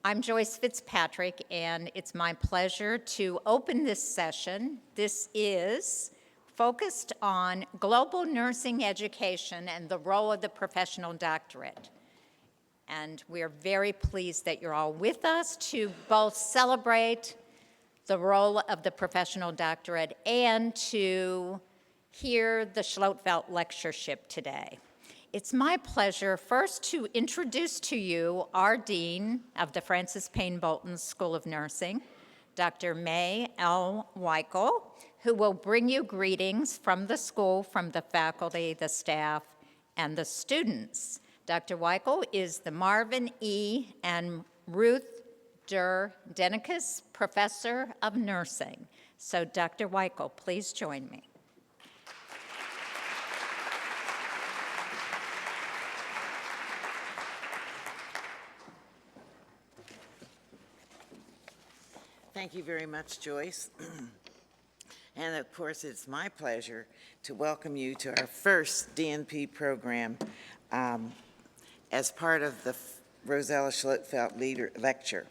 I'm Joyce Fitzpatrick, and it's my pleasure to open this session. This is focused on global nursing education and the role of the professional doctorate. And we're very pleased that you're all with us to both celebrate the role of the professional doctorate and to hear the Schlotfeldt lectureship today. It's my pleasure first to introduce to you our Dean of the Francis Payne Bolton School of Nursing, Dr. May L. Wykle, who will bring you greetings from the school, from the faculty, the staff, and the students. Dr. Wykle is the Marvin E. and Ruth Der Denicus Professor of Nursing. So Dr. Wykle, please join me. Thank you very much, Joyce. And of course, it's my pleasure to welcome you to our first DNP program as part of the Rosella Schlotfeldt Lecture.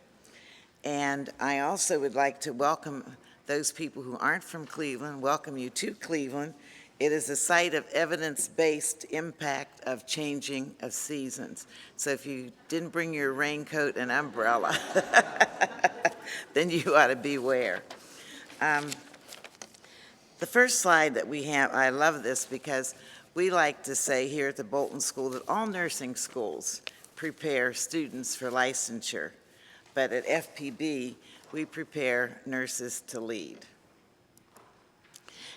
And I also would like to welcome those people who aren't from Cleveland, welcome you to Cleveland. It is a site of evidence-based impact of changing of seasons. So if you didn't bring your raincoat and umbrella, then you ought to beware. The first slide that we have, I love this because we like to say here at the Bolton School that all nursing schools prepare students for licensure, but at FPB, we prepare nurses to lead.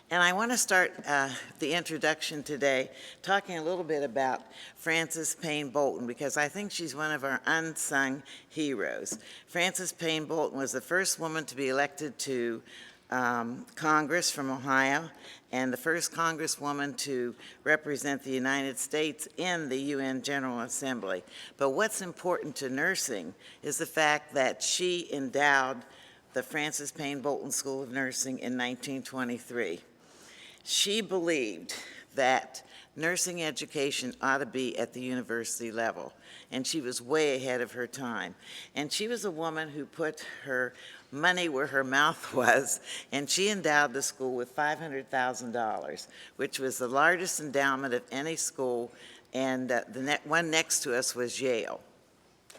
And I want to start the introduction today talking a little bit about Francis Payne Bolton, because I think she's one of our unsung heroes. Francis Payne Bolton was the first woman to be elected to Congress from Ohio, and the first congresswoman to represent the United States in the UN General Assembly. But what's important to nursing is the fact that she endowed the Francis Payne Bolton School of Nursing in 1923. She believed that nursing education ought to be at the university level, and she was way ahead of her time. And she was a woman who put her money where her mouth was, and she endowed the school with $500,000, which was the largest endowment of any school, and the one next to us was Yale.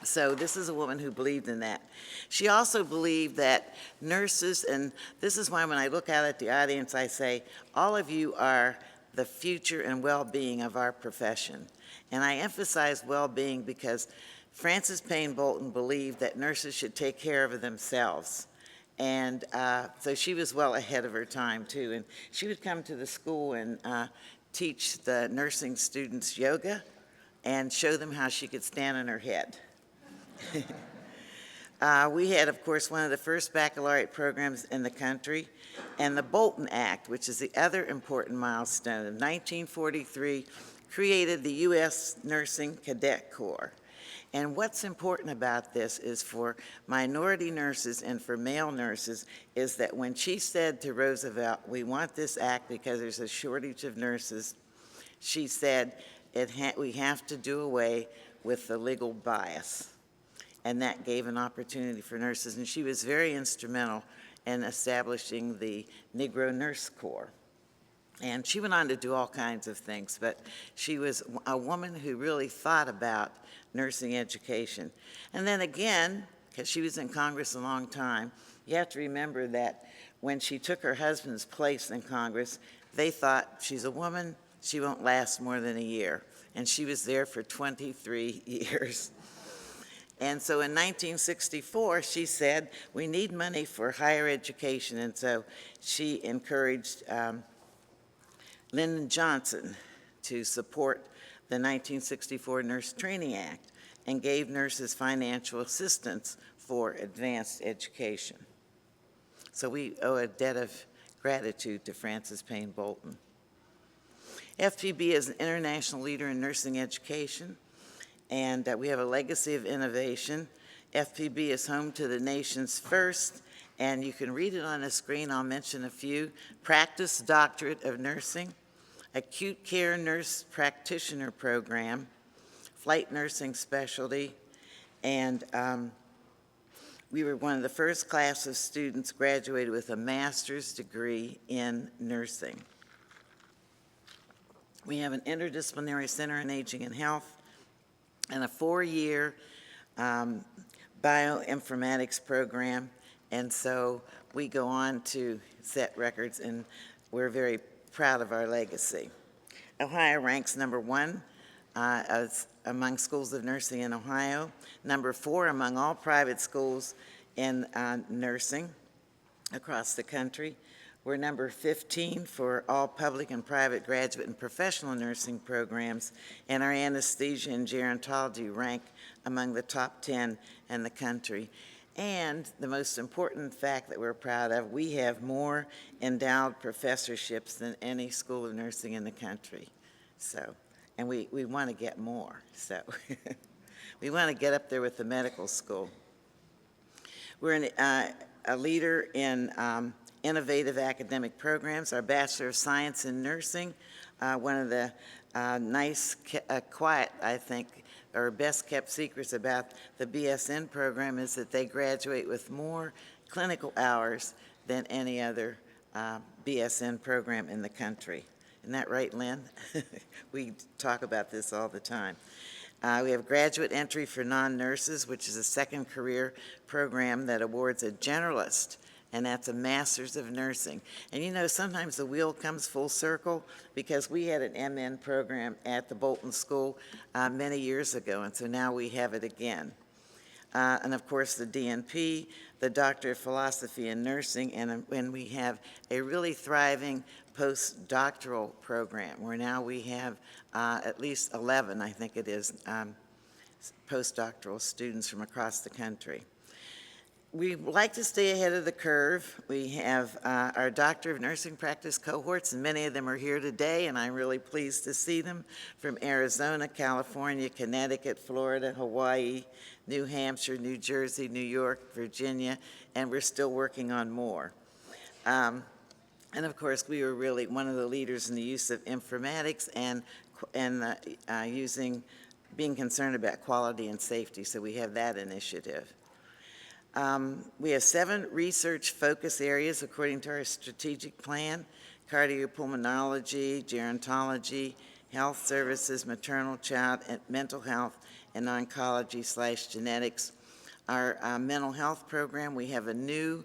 So this is a woman who believed in that. She also believed that nurses, and this is why when I look out at the audience, I say, all of you are the future and well-being of our profession. And I emphasize well-being because Francis Payne Bolton believed that nurses should take care of themselves. And so she was well ahead of her time, too. And she would come to the school and teach the nursing students yoga and show them how she could stand on her head. We had, of course, one of the first baccalaureate programs in the country, and the Bolton Act, which is the other important milestone of 1943, created the U.S. Nursing Cadet Corps. And what's important about this is for minority nurses and for male nurses is that when she said to Roosevelt, we want this act because there's a shortage of nurses, she said, we have to do away with the legal bias. And that gave an opportunity for nurses. And she was very instrumental in establishing the Negro Nurse Corps. And she went on to do all kinds of things, but she was a woman who really thought about nursing education. And then again, because she was in Congress a long time, you have to remember that when she took her husband's place in Congress, they thought, she's a woman, she won't last more than a year. And she was there for 23 years. And so in 1964, she said, we need money for higher education. And so she encouraged Lyndon Johnson to support the 1964 Nurse Training Act and gave nurses financial assistance for advanced education. So we owe a debt of gratitude to Francis Payne Bolton. FPB is an international leader in nursing education, and we have a legacy of innovation. FPB is home to the nation's first, and you can read it on the screen, I'll mention a few, Practice Doctorate of Nursing, Acute Care Nurse Practitioner Program, Flight Nursing Specialty, and We were one of the first class of students graduated with a master's degree in nursing. We have an interdisciplinary center in aging and health and a 4-year bioinformatics program. And so we go on to set records, and we're very proud of our legacy. Ohio ranks #1 among schools of nursing in Ohio, #4 among all private schools in nursing across the country. We're #15 for all public and private graduate and professional nursing programs, and our anesthesia and gerontology rank among the top 10 in the country. And the most important fact that we're proud of, we have more endowed professorships than any school of nursing in the country. So, and we want to get more, so we want to get up there with the medical school. We're a leader in innovative academic programs. Our Bachelor of Science in Nursing, one of the quiet, I think, or best kept secrets about the BSN program is that they graduate with more clinical hours than any other BSN program in the country. Isn't that right, Lynn? We talk about this all the time. We have graduate entry for non-nurses, which is a second career program that awards a generalist, and that's a master's of nursing. And you know, sometimes the wheel comes full circle, because we had an MN program at the Bolton School many years ago, and so now we have it again. And of course the DNP, the Doctor of Philosophy in Nursing, and we have a really thriving postdoctoral program where now we have at least 11, I think it is, postdoctoral students from across the country. We like to stay ahead of the curve. We have our Doctor of Nursing Practice cohorts, and many of them are here today, and I'm really pleased to see them, from Arizona, California, Connecticut, Florida, Hawaii, New Hampshire, New Jersey, New York, Virginia, and we're still working on more. And of course, we were really one of the leaders in the use of informatics and being concerned about quality and safety, so we have that initiative. We have 7 research focus areas according to our strategic plan: cardiopulmonology, gerontology, health services, maternal, child, and mental health, and oncology/genetics. Our mental health program, we have a new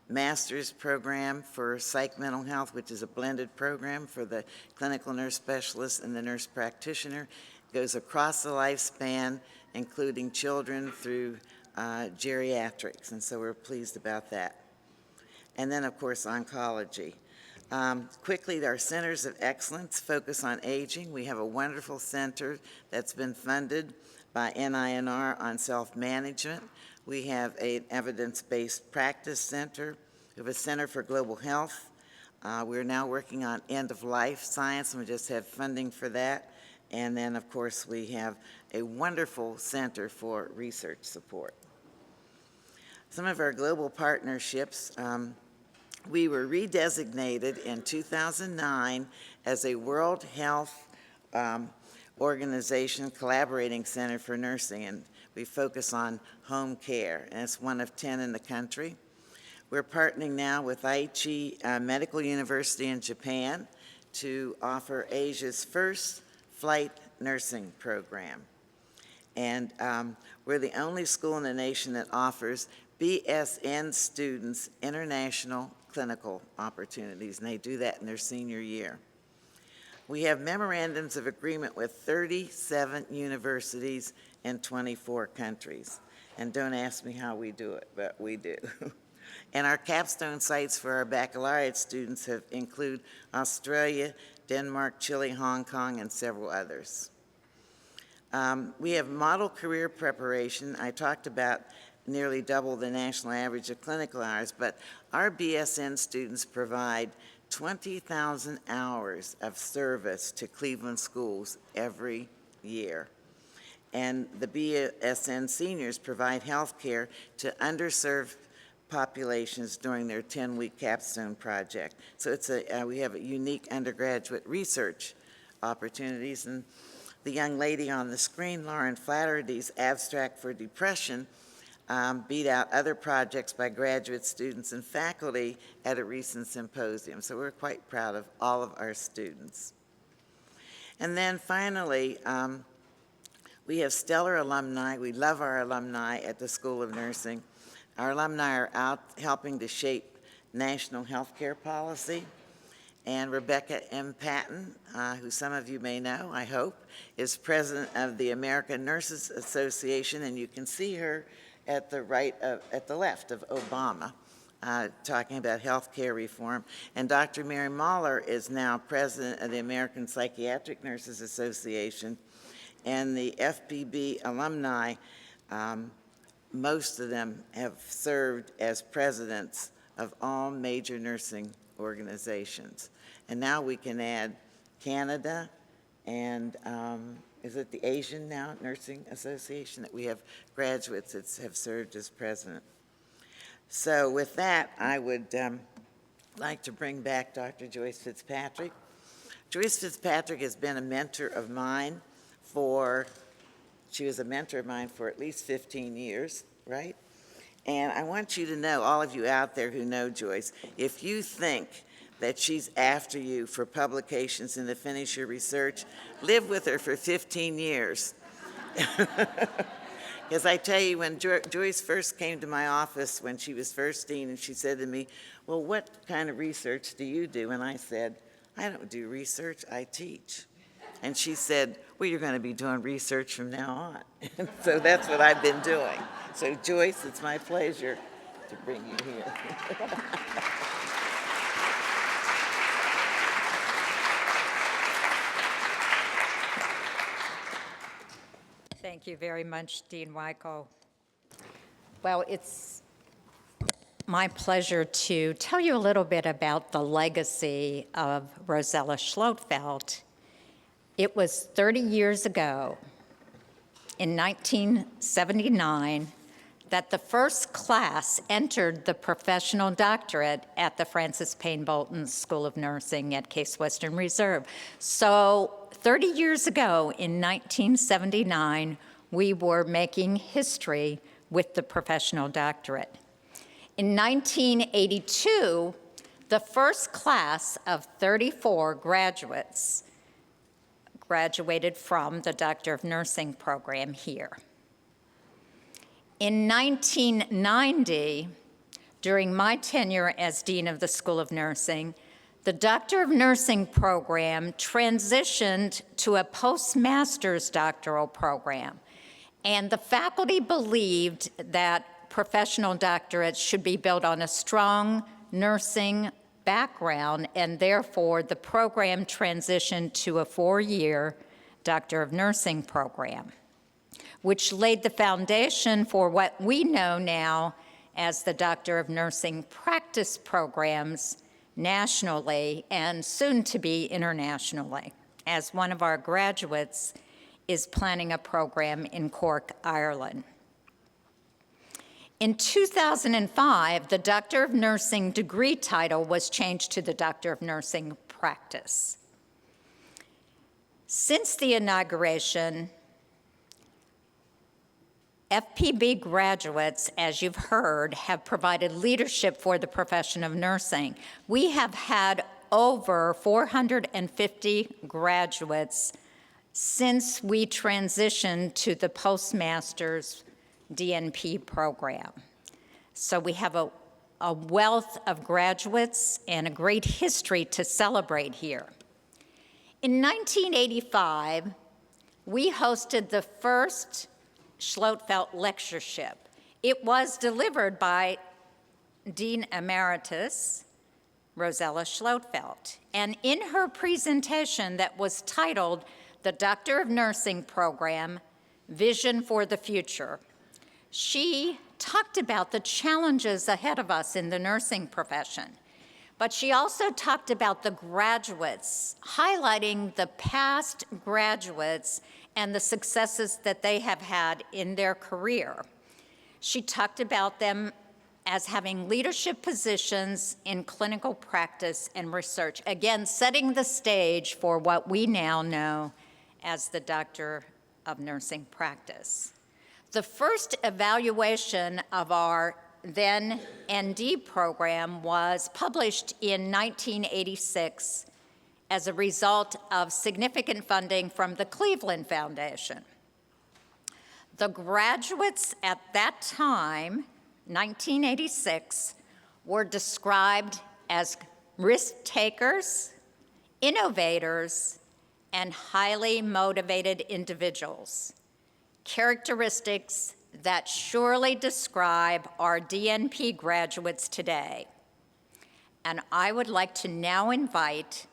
master's program for psych mental health, which is a blended program for the clinical nurse specialist and the nurse practitioner. It goes across the lifespan, including children through geriatrics, and so we're pleased about that. And then, of course, oncology. Quickly, our centers of excellence focus on aging. We have a wonderful center that's been funded by NINR on self-management. We have an evidence-based practice center. We have a center for global health. We're now working on end-of-life science, and we just have funding for that. And then, of course, we have a wonderful center for research support. Some of our global partnerships, we were redesignated in 2009 as a World Health Organization Collaborating Center for Nursing, and we focus on home care, and it's one of 10 in the country. We're partnering now with Aichi Medical University in Japan to offer Asia's first flight nursing program. And we're the only school in the nation that offers BSN students international clinical opportunities, and they do that in their senior year. We have memorandums of agreement with 37 universities in 24 countries. And don't ask me how we do it, but we do. And our capstone sites for our baccalaureate students include Australia, Denmark, Chile, Hong Kong, and several others. We have model career preparation. I talked about nearly double the national average of clinical hours, but our BSN students provide 20,000 hours of service to Cleveland schools every year. And the BSN seniors provide health care to underserved populations during their 10-week capstone project. So we have a unique undergraduate research opportunities. And the young lady on the screen, Lauren Flaherty's abstract for depression, beat out other projects by graduate students and faculty at a recent symposium. So we're quite proud of all of our students. And then finally, we have stellar alumni. We love our alumni at the School of Nursing. Our alumni are out helping to shape national healthcare policy. And Rebecca M. Patton, who some of you may know, I hope, is president of the American Nurses Association, and you can see her at the left of Obama, talking about healthcare reform. And Dr. Mary Mahler is now president of the American Psychiatric Nurses Association, and the FPB alumni, most of them have served as presidents of all major nursing organizations. And now we can add Canada and is it the Asian now Nursing Association that we have graduates that have served as president. So with that, I would like to bring back Dr. Joyce Fitzpatrick. Joyce Fitzpatrick has been a mentor of mine she was a mentor of mine for at least 15 years, right? And I want you to know, all of you out there who know Joyce, if you think that she's after you for publications and to finish your research, live with her for 15 years. Because I tell you, when Joyce first came to my office when she was first dean, and she said to me, well, what kind of research do you do? And I said, I don't do research, I teach. And she said, well, you're going to be doing research from now on. So that's what I've been doing. So Joyce, it's my pleasure to bring you here. Thank you very much, Dean Wykle. Well, it's my pleasure to tell you a little bit about the legacy of Rosella Schlotfeldt. It was 30 years ago, in 1979, that the first class entered the Professional Doctorate at the Francis Payne Bolton School of Nursing at Case Western Reserve. So 30 years ago, in 1979, we were making history with the Professional Doctorate. In 1982, the first class of 34 graduates graduated from the Doctor of Nursing program here. In 1990, during my tenure as Dean of the School of Nursing, the Doctor of Nursing program transitioned to a postmaster's doctoral program, and the faculty believed that professional doctorates should be built on a strong nursing background, and therefore the program transitioned to a 4-year Doctor of Nursing program, which laid the foundation for what we know now as the Doctor of Nursing practice programs nationally and soon to be internationally, as one of our graduates is planning a program in Cork, Ireland. In 2005, the Doctor of Nursing degree title was changed to the Doctor of Nursing practice. Since the inauguration, FPB graduates, as you've heard, have provided leadership for the profession of nursing. We have had over 450 graduates since we transitioned to the postmaster's DNP program. So we have a wealth of graduates and a great history to celebrate here. In 1985, we hosted the first Schlotfeldt lectureship. It was delivered by Dean Emeritus Rosella Schlotfeldt, and in her presentation that was titled The Doctor of Nursing Program, Vision for the Future, she talked about the challenges ahead of us in the nursing profession, but she also talked about the graduates, highlighting the past graduates and the successes that they have had in their career. She talked about them as having leadership positions in clinical practice and research, again, setting the stage for what we now know as the Doctor of Nursing practice. The first evaluation of our then ND program was published in 1986 as a result of significant funding from the Cleveland Foundation. The graduates at that time, 1986, were described as risk takers, innovators, and highly motivated individuals, characteristics that surely describe our DNP graduates today. And I would like to now invite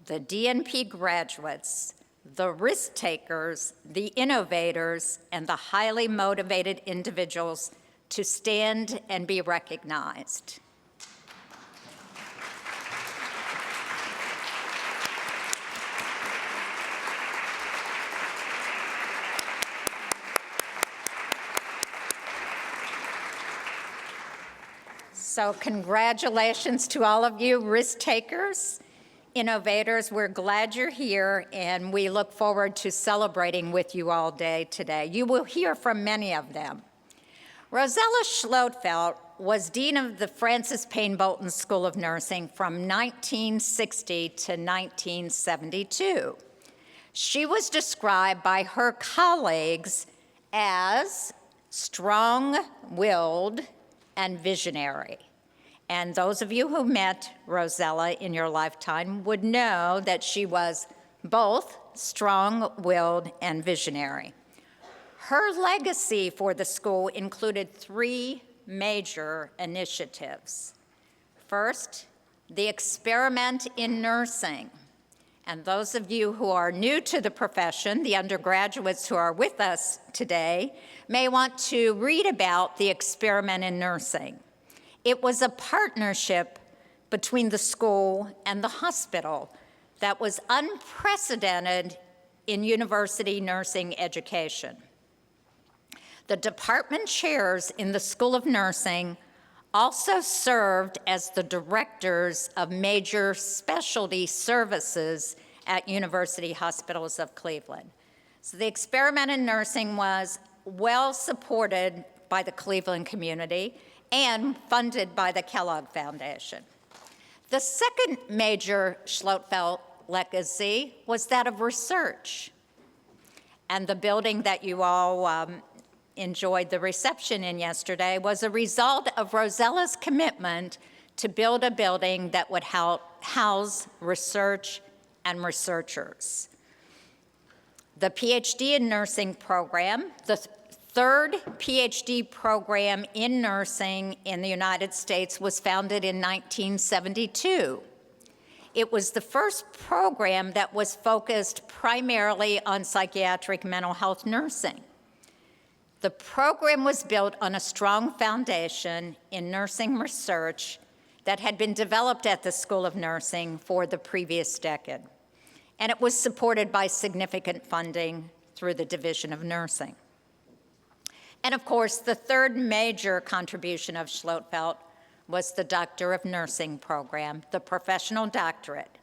the DNP graduates, the risk takers, the innovators, and the highly motivated individuals to stand and be recognized. So congratulations to all of you risk takers, innovators. We're glad you're here, and we look forward to celebrating with you all day today. You will hear from many of them. Rosella Schlotfeldt was dean of the Francis Payne Bolton School of Nursing from 1960 to 1972. She was described by her colleagues as strong-willed and visionary. And those of you who met Rosella in your lifetime would know that she was both strong-willed and visionary. Her legacy for the school included 3 major initiatives. First, the experiment in nursing. And those of you who are new to the profession, the undergraduates who are with us today, may want to read about the experiment in nursing. It was a partnership between the school and the hospital that was unprecedented in university nursing education. The department chairs in the School of Nursing also served as the directors of major specialty services at University Hospitals of Cleveland. So the experiment in nursing was well supported by the Cleveland community and funded by the Kellogg Foundation. The second major Schlotfeldt legacy was that of research. And the building that you all enjoyed the reception in yesterday was a result of Rosella's commitment to build a building that would house research and researchers. The PhD in nursing program, the third PhD program in nursing in the United States, was founded in 1972. It was the first program that was focused primarily on psychiatric mental health nursing. The program was built on a strong foundation in nursing research that had been developed at the School of Nursing for the previous decade. And it was supported by significant funding through the Division of Nursing. And of course, the third major contribution of Schlotfeldt was the Doctor of Nursing program, the Professional Doctorate.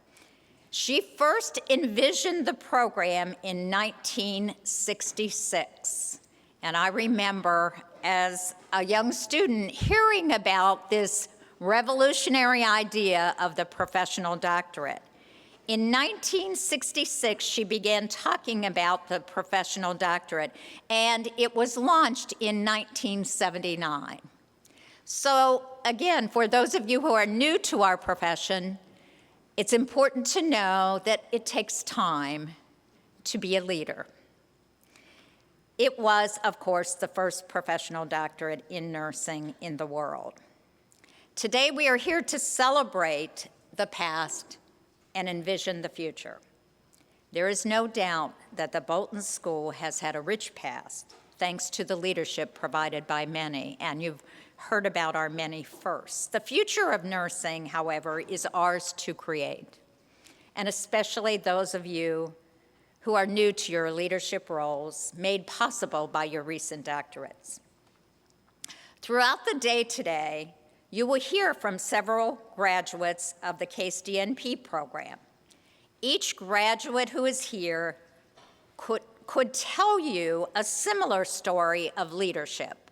She first envisioned the program in 1966. And I remember as a young student hearing about this revolutionary idea of the Professional Doctorate. In 1966, she began talking about the Professional Doctorate, and it was launched in 1979. So again, for those of you who are new to our profession, it's important to know that it takes time to be a leader. It was, of course, the first professional doctorate in nursing in the world. Today, we are here to celebrate the past and envision the future. There is no doubt that the Bolton School has had a rich past, thanks to the leadership provided by many, and you've heard about our many firsts. The future of nursing, however, is ours to create, and especially those of you who are new to your leadership roles, made possible by your recent doctorates. Throughout the day today, you will hear from several graduates of the CASE DNP program. Each graduate who is here could tell you a similar story of leadership.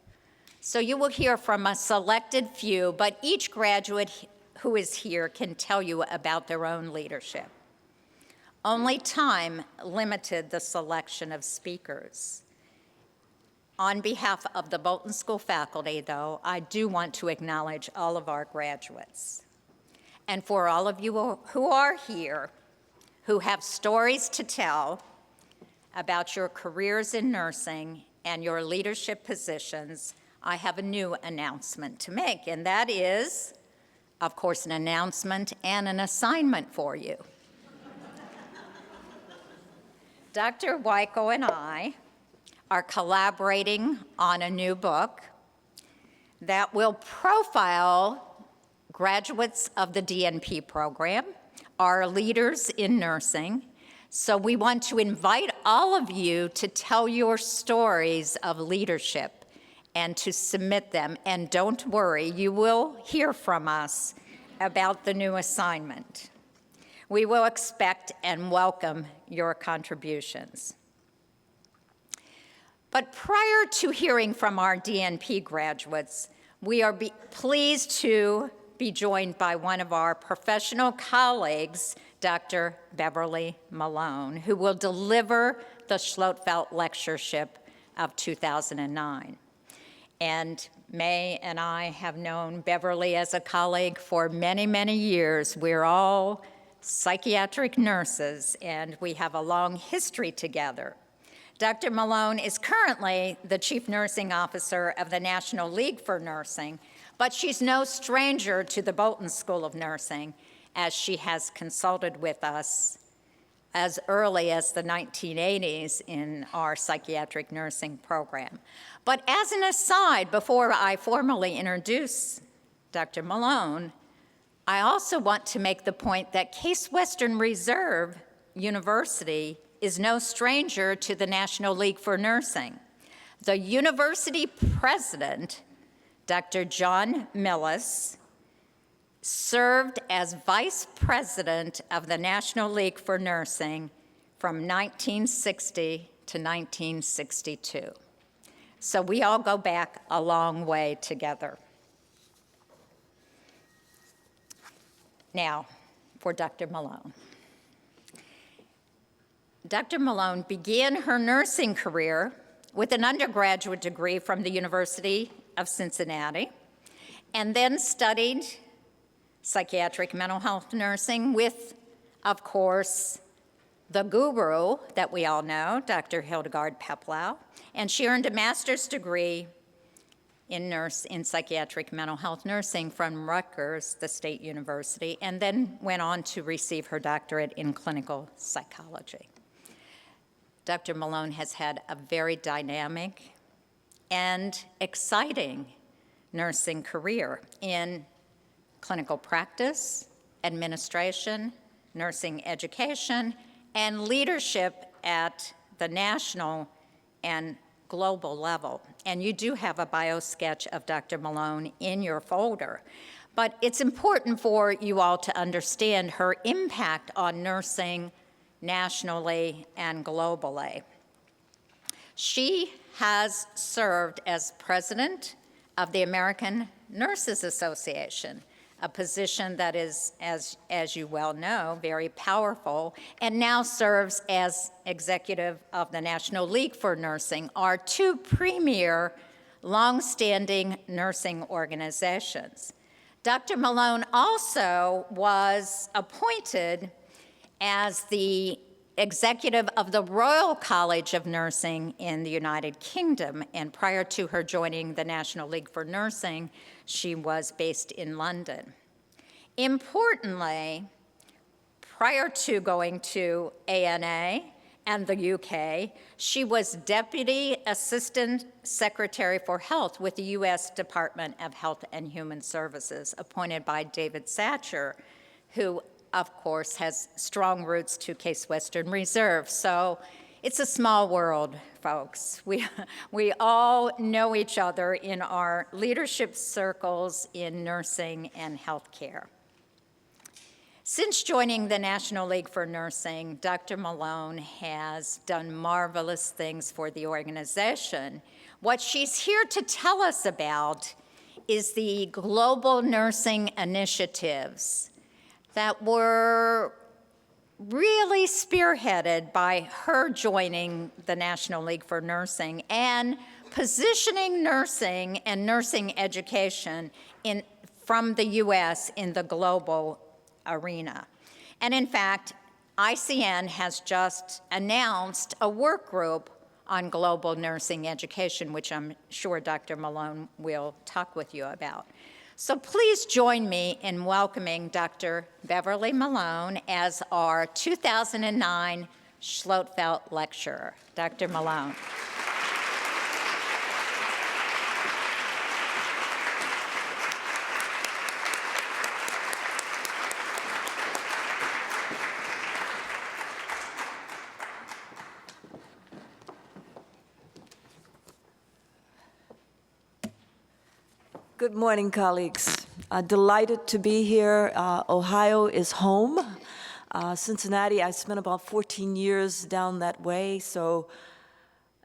So you will hear from a selected few, but each graduate who is here can tell you about their own leadership. Only time limited the selection of speakers. On behalf of the Bolton School faculty, though, I do want to acknowledge all of our graduates. And for all of you who are here, who have stories to tell about your careers in nursing and your leadership positions, I have a new announcement to make, and that is, of course, an announcement and an assignment for you. Dr. Wykle and I are collaborating on a new book that will profile graduates of the DNP program, our leaders in nursing. So we want to invite all of you to tell your stories of leadership and to submit them. And don't worry, you will hear from us about the new assignment. We will expect and welcome your contributions. But prior to hearing from our DNP graduates, we are pleased to be joined by one of our professional colleagues, Dr. Beverly Malone, who will deliver the Schlotfeldt Lectureship of 2009. And May and I have known Beverly as a colleague for many, many years. We're all psychiatric nurses, and we have a long history together. Dr. Malone is currently the Chief Nursing Officer of the National League for Nursing, but she's no stranger to the Bolton School of Nursing, as she has consulted with us as early as the 1980s in our psychiatric nursing program. But as an aside, before I formally introduce Dr. Malone, I also want to make the point that Case Western Reserve University is no stranger to the National League for Nursing. The university president, Dr. John Millis, served as vice president of the National League for Nursing from 1960 to 1962. So we all go back a long way together. Now, for Dr. Malone. Dr. Malone began her nursing career with an undergraduate degree from the University of Cincinnati, and then studied psychiatric mental health nursing with, of course, the guru that we all know, Dr. Hildegard Peplau, and she earned a master's degree in psychiatric mental health nursing from Rutgers, the state university, and then went on to receive her doctorate in clinical psychology. Dr. Malone has had a very dynamic and exciting nursing career in clinical practice, administration, nursing education, and leadership at the national and global level. And you do have a bio sketch of Dr. Malone in your folder. But it's important for you all to understand her impact on nursing nationally and globally. She has served as president of the American Nurses Association, a position that is, as you well know, very powerful, and now serves as executive of the National League for Nursing, our two premier longstanding nursing organizations. Dr. Malone also was appointed as the executive of the Royal College of Nursing in the United Kingdom, and prior to her joining the National League for Nursing, she was based in London. Importantly, prior to going to ANA and the UK, she was Deputy Assistant Secretary for Health with the U.S. Department of Health and Human Services, appointed by David Satcher, who of course, has strong roots to Case Western Reserve. So it's a small world, folks. We all know each other in our leadership circles in nursing and healthcare. Since joining the National League for Nursing, Dr. Malone has done marvelous things for the organization. What she's here to tell us about is the global nursing initiatives that were really spearheaded by her joining the National League for Nursing and positioning nursing and nursing education from the U.S. in the global arena. And in fact, ICN has just announced a work group on global nursing education, which I'm sure Dr. Malone will talk with you about. So please join me in welcoming Dr. Beverly Malone as our 2009 Schlotfeldt Lecturer. Dr. Malone. Good morning, colleagues. Delighted to be here. Ohio is home. Cincinnati, I spent about 14 years down that way,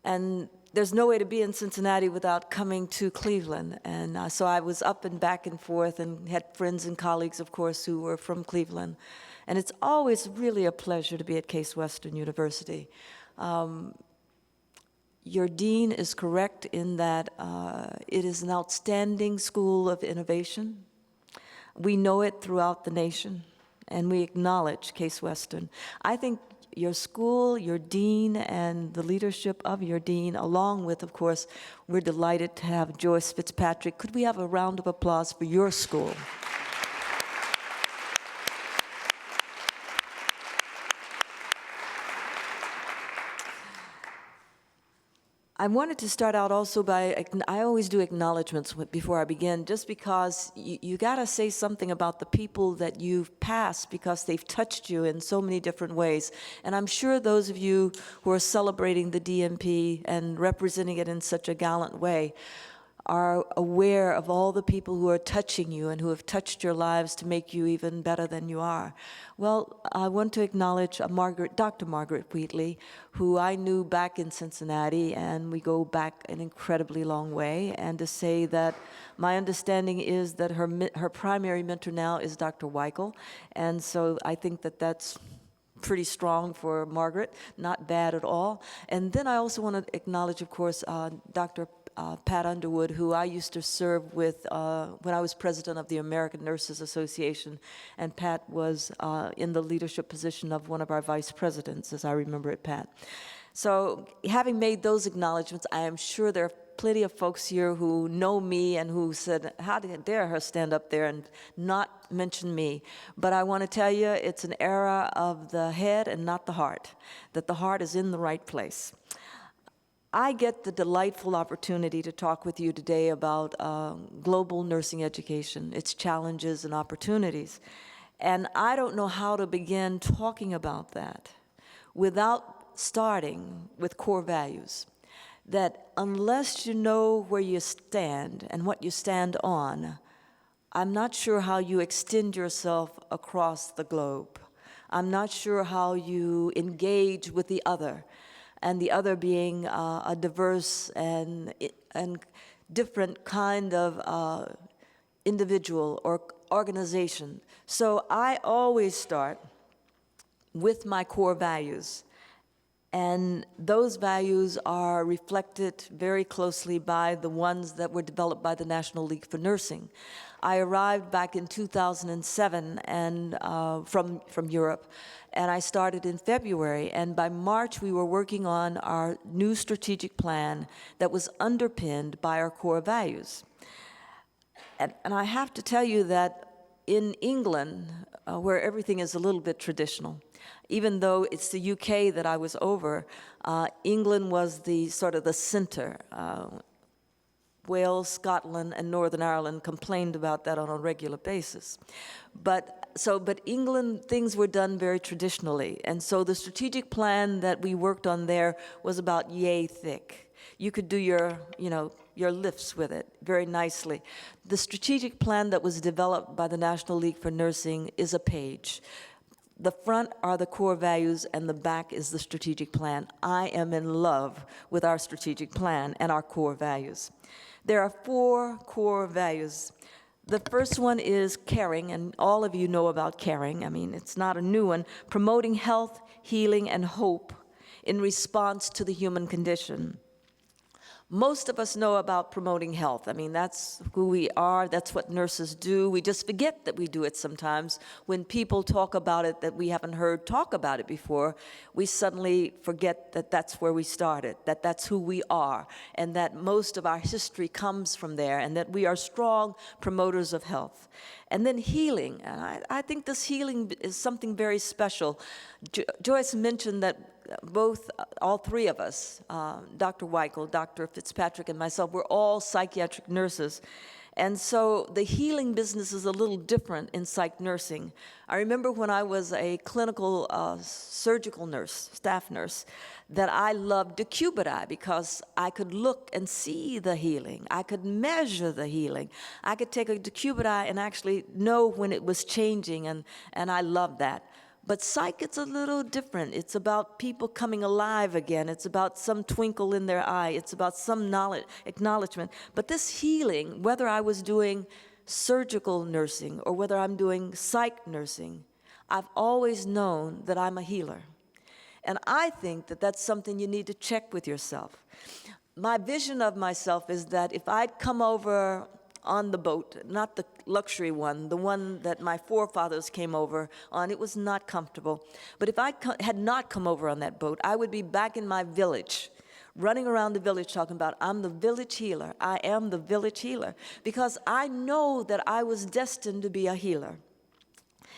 and there's no way to be in Cincinnati without coming to Cleveland. And so I was up and back and forth and had friends and colleagues, of course, who were from Cleveland. And it's always really a pleasure to be at Case Western University. Your dean is correct in that it is an outstanding school of innovation. We know it throughout the nation, and we acknowledge Case Western. I think your school, your dean, and the leadership of your dean, along with, of course, we're delighted to have Joyce Fitzpatrick. Could we have a round of applause for your school? I wanted to start out also by, I always do acknowledgments before I begin, just because you gotta say something about the people that you've passed because they've touched you in so many different ways. And I'm sure those of you who are celebrating the DMP and representing it in such a gallant way are aware of all the people who are touching you and who have touched your lives to make you even better than you are. Well, I want to acknowledge Dr. Margaret Wheatley, who I knew back in Cincinnati, and we go back an incredibly long way, and to say that my understanding is that her primary mentor now is Dr. Wykle, and so I think that that's pretty strong for Margaret, not bad at all. And then I also want to acknowledge, of course, Dr. Pat Underwood, who I used to serve with when I was president of the American Nurses Association, and Pat was in the leadership position of one of our vice presidents, as I remember it, Pat. So having made those acknowledgments, I am sure there are plenty of folks here who know me and who said, how dare her stand up there and not mention me? But I want to tell you, it's an era of the head and not the heart, that the heart is in the right place. I get the delightful opportunity to talk with you today about global nursing education, its challenges and opportunities. And I don't know how to begin talking about that without starting with core values. That unless you know where you stand and what you stand on, I'm not sure how you extend yourself across the globe. I'm not sure how you engage with the other, and the other being a diverse and different kind of individual or organization. So I always start with my core values, and those values are reflected very closely by the ones that were developed by the National League for Nursing. I arrived back in 2007 and from Europe, and I started in February, and by March we were working on our new strategic plan that was underpinned by our core values. And I have to tell you that in England, where everything is a little bit traditional, even though it's the UK that I was over, England was the sort of the center. Wales, Scotland, and Northern Ireland complained about that on a regular basis. But England, things were done very traditionally. And so the strategic plan that we worked on there was about yay thick. You could do your, lifts with it very nicely. The strategic plan that was developed by the National League for Nursing is a page. The front are the core values, and the back is the strategic plan. I am in love with our strategic plan and our core values. There are 4 core values. The first one is caring, and all of you know about caring. I mean, it's not a new one. Promoting health, healing, and hope in response to the human condition. Most of us know about promoting health. I mean, that's who we are. That's what nurses do. We just forget that we do it sometimes. When people talk about it that we haven't heard talk about it before, we suddenly forget that that's where we started, that that's who we are, and that most of our history comes from there, and that we are strong promoters of health. And then healing. And I think this healing is something very special. Joyce mentioned that all 3 of us, Dr. Wykle, Dr. Fitzpatrick, and myself, we're all psychiatric nurses. And so the healing business is a little different in psych nursing. I remember when I was a clinical surgical nurse, staff nurse, that I loved decubiti because I could look and see the healing. I could measure the healing. I could take a decubiti and actually know when it was changing, and I loved that. But psych, it's a little different. It's about people coming alive again. It's about some twinkle in their eye. It's about some knowledge, acknowledgement. But this healing, whether I was doing surgical nursing or whether I'm doing psych nursing, I've always known that I'm a healer. And I think that that's something you need to check with yourself. My vision of myself is that if I'd come over on the boat, not the luxury one, the one that my forefathers came over on, it was not comfortable. But if I had not come over on that boat, I would be back in my village, running around the village talking about, I'm the village healer. I am the village healer. Because I know that I was destined to be a healer.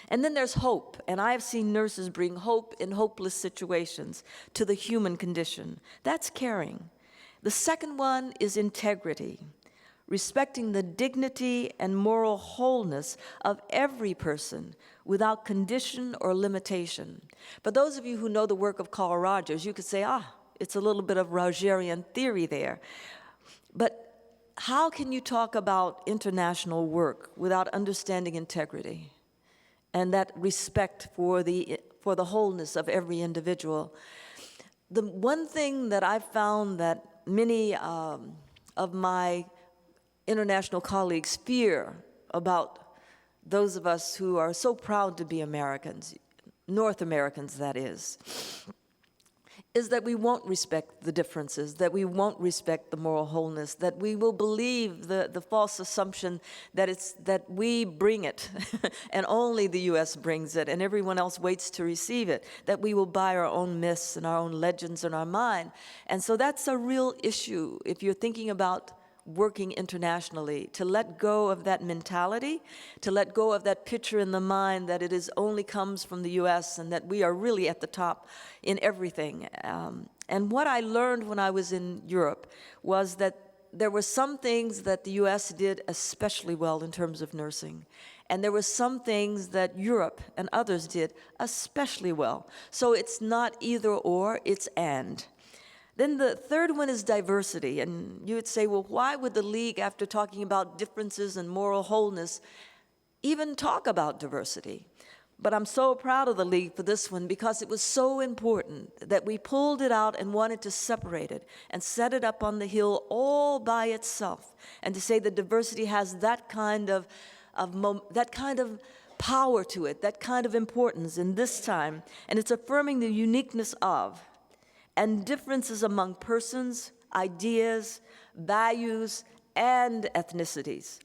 And then there's hope, and I have seen nurses bring hope in hopeless situations to the human condition. That's caring. The second one is integrity. Respecting the dignity and moral wholeness of every person without condition or limitation. For those of you who know the work of Carl Rogers, you could say, it's a little bit of Rogerian theory there. But how can you talk about international work without understanding integrity and that respect for the wholeness of every individual? The one thing that I've found that many of my international colleagues fear about those of us who are so proud to be Americans, North Americans that is that we won't respect the differences, that we won't respect the moral wholeness, that we will believe the false assumption that we bring it and only the U.S. brings it and everyone else waits to receive it, that we will buy our own myths and our own legends in our mind. And so that's a real issue if you're thinking about working internationally, to let go of that mentality, to let go of that picture in the mind that it is only comes from the U.S. and that we are really at the top in everything. And what I learned when I was in Europe was that there were some things that the U.S. did especially well in terms of nursing. And there were some things that Europe and others did especially well. So it's not either or, it's and. Then the third one is diversity. And you would say, well, why would the League, after talking about differences and moral wholeness, even talk about diversity? But I'm so proud of the League for this one because it was so important that we pulled it out and wanted to separate it and set it up on the hill all by itself. And to say that diversity has that kind of power to it, that kind of importance in this time. And it's affirming the uniqueness of and differences among persons, ideas, values, and ethnicities.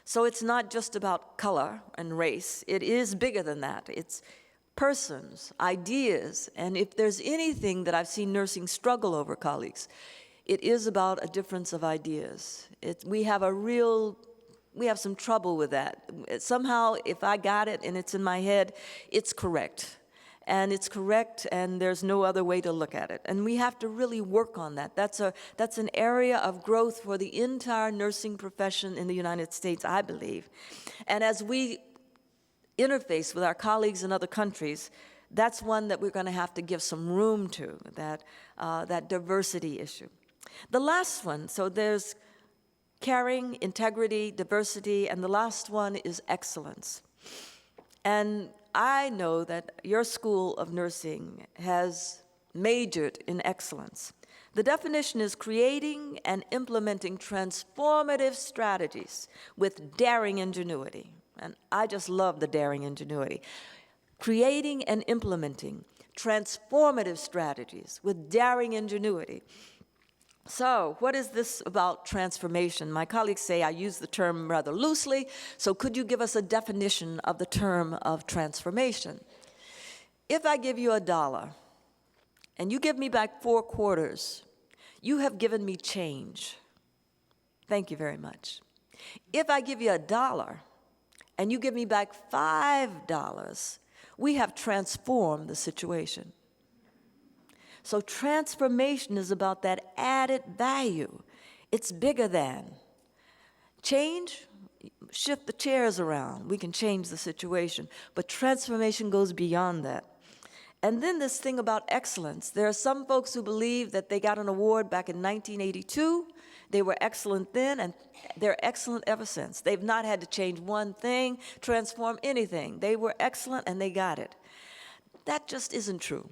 So it's not just about color and race. It is bigger than that. It's persons, ideas, and if there's anything that I've seen nursing struggle over, colleagues, it is about a difference of ideas. We have some trouble with that. Somehow, if I got it and it's in my head, it's correct. And it's correct, and there's no other way to look at it. And we have to really work on that. That's an area of growth for the entire nursing profession in the United States, I believe. And as we interface with our colleagues in other countries, that's one that we're going to have to give some room to, that diversity issue. The last one, so there's caring, integrity, diversity, and the last one is excellence. And I know that your School of Nursing has majored in excellence. The definition is creating and implementing transformative strategies with daring ingenuity. And I just love the daring ingenuity. Creating and implementing transformative strategies with daring ingenuity. So, what is this about transformation? My colleagues say I use the term rather loosely, so could you give us a definition of the term of transformation? If I give you $1 and you give me back 4 quarters, you have given me change. Thank you very much. If I give you $1 and you give me back $5, we have transformed the situation. So transformation is about that added value. It's bigger than. Change, shift the chairs around. We can change the situation. But transformation goes beyond that. And then this thing about excellence. There are some folks who believe that they got an award back in 1982. They were excellent then, and they're excellent ever since. They've not had to change one thing, transform anything. They were excellent, and they got it. That just isn't true.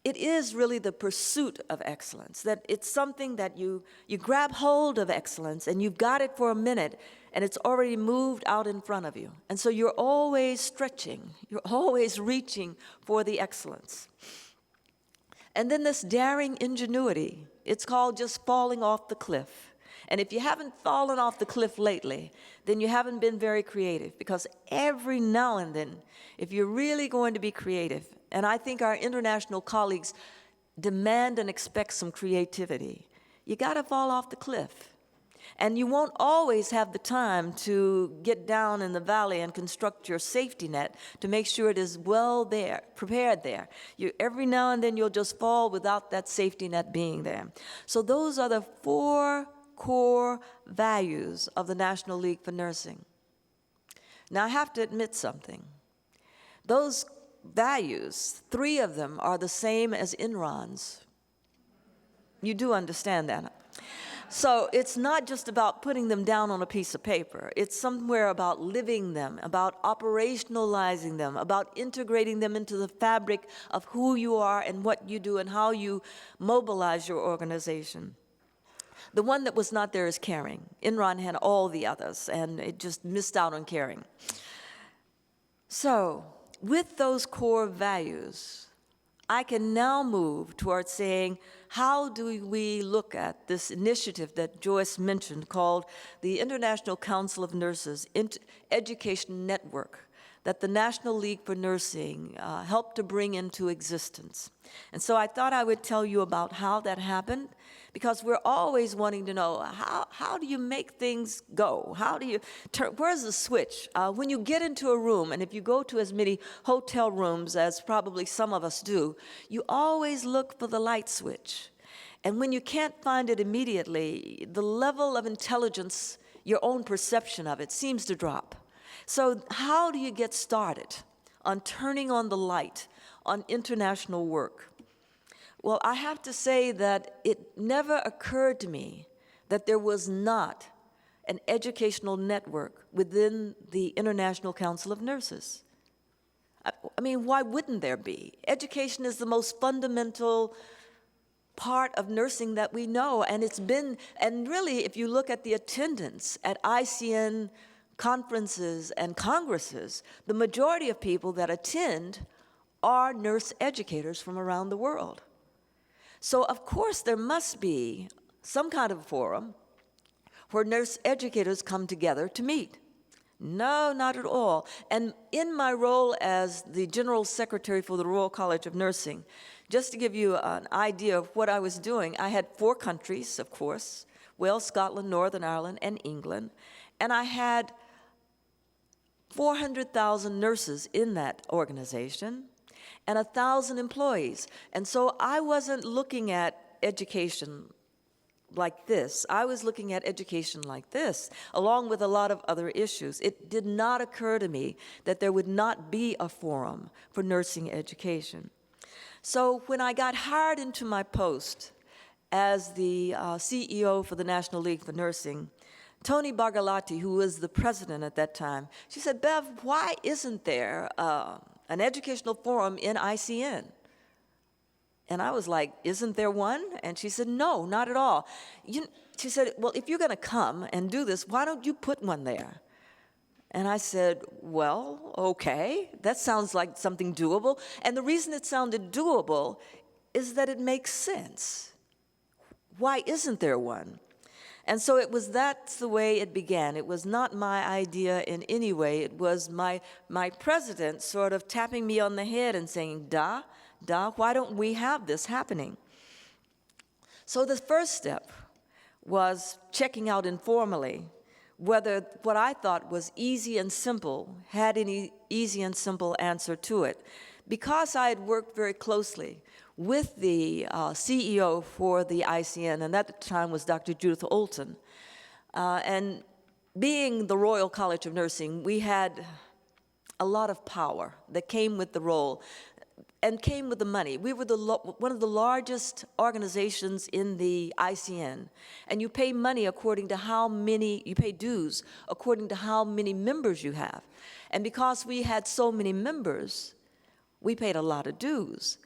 It is really the pursuit of excellence, that it's something that you grab hold of excellence, and you've got it for a minute, and it's already moved out in front of you. And so you're always stretching. You're always reaching for the excellence. And then this daring ingenuity, it's called just falling off the cliff. And if you haven't fallen off the cliff lately, then you haven't been very creative, because every now and then, if you're really going to be creative, and I think our international colleagues demand and expect some creativity, you got to fall off the cliff. And you won't always have the time to get down in the valley and construct your safety net to make sure it is well there, prepared there. Every now and then you'll just fall without that safety net being there. So those are the 4 core values of the National League for Nursing. Now I have to admit something. Those values, 3 of them are the same as Enron's. You do understand that. So it's not just about putting them down on a piece of paper. It's somewhere about living them, about operationalizing them, about integrating them into the fabric of who you are and what you do and how you mobilize your organization. The one that was not there is caring. Enron had all the others, and it just missed out on caring. So, with those core values, I can now move towards saying, how do we look at this initiative that Joyce mentioned called the International Council of Nurses Education Network that the National League for Nursing helped to bring into existence? And so I thought I would tell you about how that happened, because we're always wanting to know, how do you make things go? How do you turn, where's the switch? When you get into a room, and if you go to as many hotel rooms as probably some of us do, you always look for the light switch. And when you can't find it immediately, the level of intelligence, your own perception of it, seems to drop. So how do you get started on turning on the light on international work? Well, I have to say that it never occurred to me that there was not an educational network within the International Council of Nurses. I mean, why wouldn't there be? Education is the most fundamental part of nursing that we know, and it's been, and really, if you look at the attendance at ICN conferences and congresses, the majority of people that attend are nurse educators from around the world. So, of course, there must be some kind of forum where nurse educators come together to meet. No, not at all. And in my role as the General Secretary for the Royal College of Nursing, just to give you an idea of what I was doing, I had 4 countries, of course, Wales, Scotland, Northern Ireland, and England, and I had 400,000 nurses in that organization, and 1,000 employees. And so I wasn't looking at education like this. I was looking at education like this, along with a lot of other issues. It did not occur to me that there would not be a forum for nursing education. So when I got hired into my post as the CEO for the National League for Nursing, Tony Bargalotti, who was the president at that time, she said, Bev, why isn't there an educational forum in ICN? And I was like, isn't there one? And she said, no, not at all. She said, well, if you're going to come and do this, why don't you put one there? And I said, well, okay, that sounds like something doable. And the reason it sounded doable is that it makes sense. Why isn't there one? And so that's the way it began. It was not my idea in any way. It was my president sort of tapping me on the head and saying, why don't we have this happening? So the first step was checking out informally whether what I thought was easy and simple had any easy and simple answer to it. Because I had worked very closely with the CEO for the ICN, and at the time was Dr. Judith Olton, and being the Royal College of Nursing, we had a lot of power that came with the role and came with the money. We were one of the largest organizations in the ICN, and you pay money according to you pay dues according to how many members you have. And because we had so many members, we paid a lot of dues.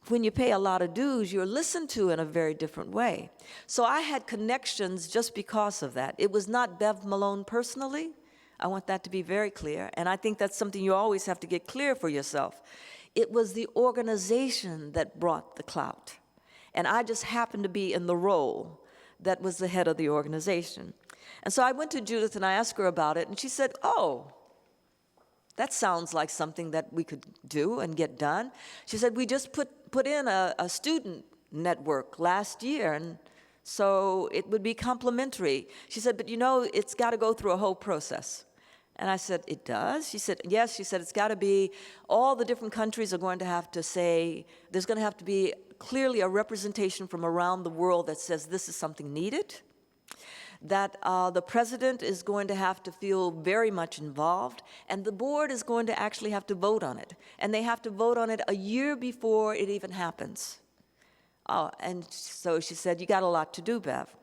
When you pay a lot of dues, you're listened to in a very different way. So I had connections just because of that. It was not Bev Malone personally. I want that to be very clear, and I think that's something you always have to get clear for yourself. It was the organization that brought the clout, and I just happened to be in the role that was the head of the organization. And so I went to Judith and I asked her about it, and she said, oh, that sounds like something that we could do and get done. She said, we just put in a student network last year, and so it would be complementary. She said, but it's got to go through a whole process. And I said, it does? She said, yes. She said, it's got to be, all the different countries are going to have to say, there's going to have to be clearly a representation from around the world that says this is something needed, that the president is going to have to feel very much involved, and the board is going to actually have to vote on it. And they have to vote on it a year before it even happens. And so she said, you got a lot to do, Bev.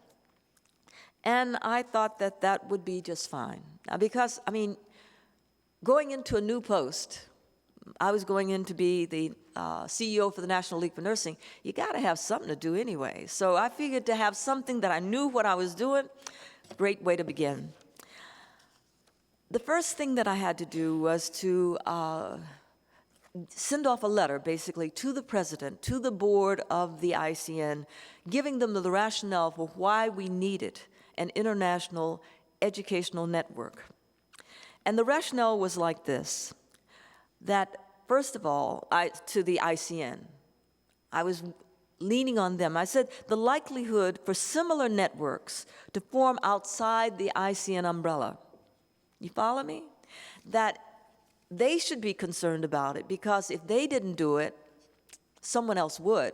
And I thought that would be just fine. Because, going into a new post, I was going in to be the CEO for the National League for Nursing. You got to have something to do anyway. So I figured to have something that I knew what I was doing, great way to begin. The first thing that I had to do was to send off a letter, basically, to the president, to the board of the ICN, giving them the rationale for why we needed an international educational network. And the rationale was like this, that first of all, to the ICN, I was leaning on them. I said the likelihood for similar networks to form outside the ICN umbrella, you follow me? That they should be concerned about it, because if they didn't do it, someone else would.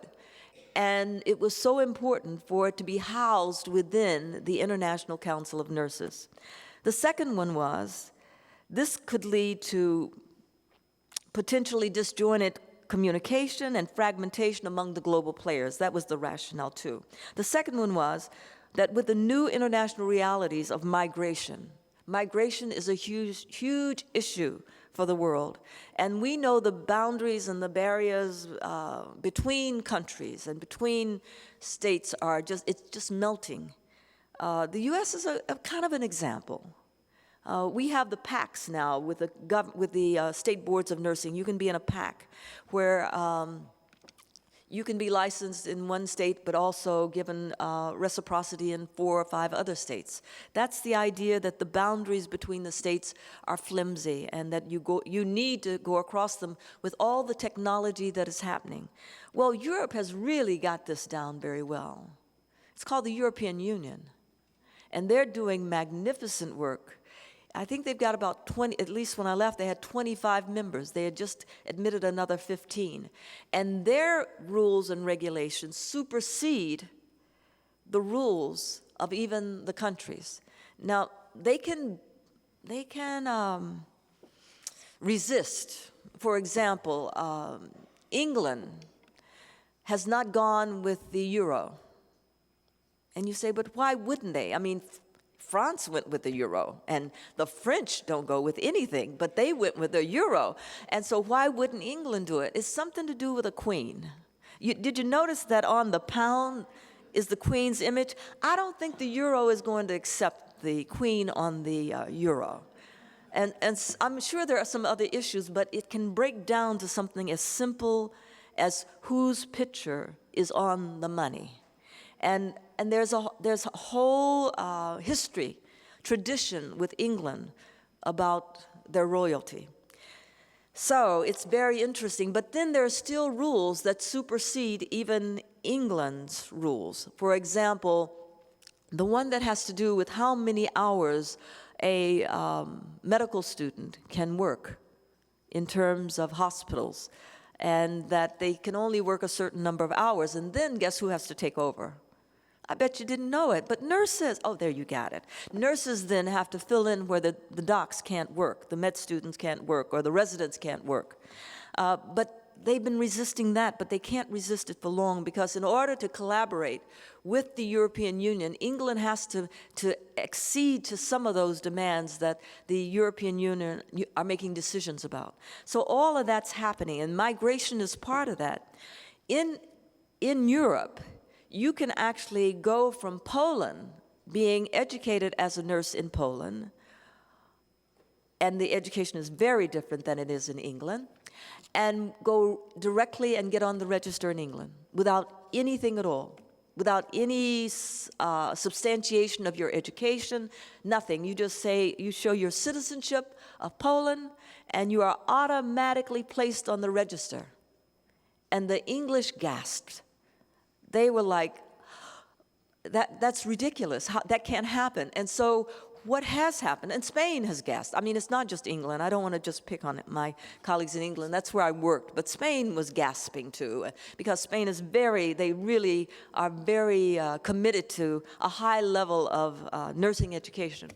And it was so important for it to be housed within the International Council of Nurses. The second one was, this could lead to potentially disjointed communication and fragmentation among the global players. That was the rationale too. The second one was that with the new international realities of migration is a huge, huge issue for the world. And we know the boundaries and the barriers between countries and between states it's just melting. The U.S. is a kind of an example. We have the PACs now with the state boards of nursing. You can be in a PAC where you can be licensed in one state but also given reciprocity in 4 or 5 other states. That's the idea that the boundaries between the states are flimsy and that you need to go across them with all the technology that is happening. Well, Europe has really got this down very well. It's called the European Union, and they're doing magnificent work. I think they've got about 20, at least when I left, they had 25 members. They had just admitted another 15. And their rules and regulations supersede the rules of even the countries. Now, they can resist. For example, England has not gone with the euro. And you say, but why wouldn't they? I mean, France went with the euro, and the French don't go with anything, but they went with the euro. And so why wouldn't England do it? It's something to do with a queen. Did you notice that on the pound is the queen's image? I don't think the euro is going to accept the queen on the euro. And I'm sure there are some other issues, but it can break down to something as simple as whose picture is on the money. And there's a whole history, tradition with England about their royalty. So it's very interesting, but then there are still rules that supersede even England's rules. For example, the one that has to do with how many hours a medical student can work in terms of hospitals, and that they can only work a certain number of hours, and then guess who has to take over? I bet you didn't know it, but nurses, oh, there you got it. Nurses then have to fill in where the docs can't work, the med students can't work, or the residents can't work. But they've been resisting that, but they can't resist it for long, because in order to collaborate with the European Union, England has to accede to some of those demands that the European Union are making decisions about. So all of that's happening, and migration is part of that. In Europe, you can actually go from Poland, being educated as a nurse in Poland, and the education is very different than it is in England, and go directly and get on the register in England without anything at all, without any substantiation of your education, nothing. You just say, you show your citizenship of Poland, and you are automatically placed on the register. And the English gasped. They were like, that's ridiculous. That can't happen. And so what has happened, and Spain has gasped. I mean, it's not just England. I don't want to just pick on my colleagues in England. That's where I worked. But Spain was gasping too, because Spain is they really are very committed to a high level of nursing education.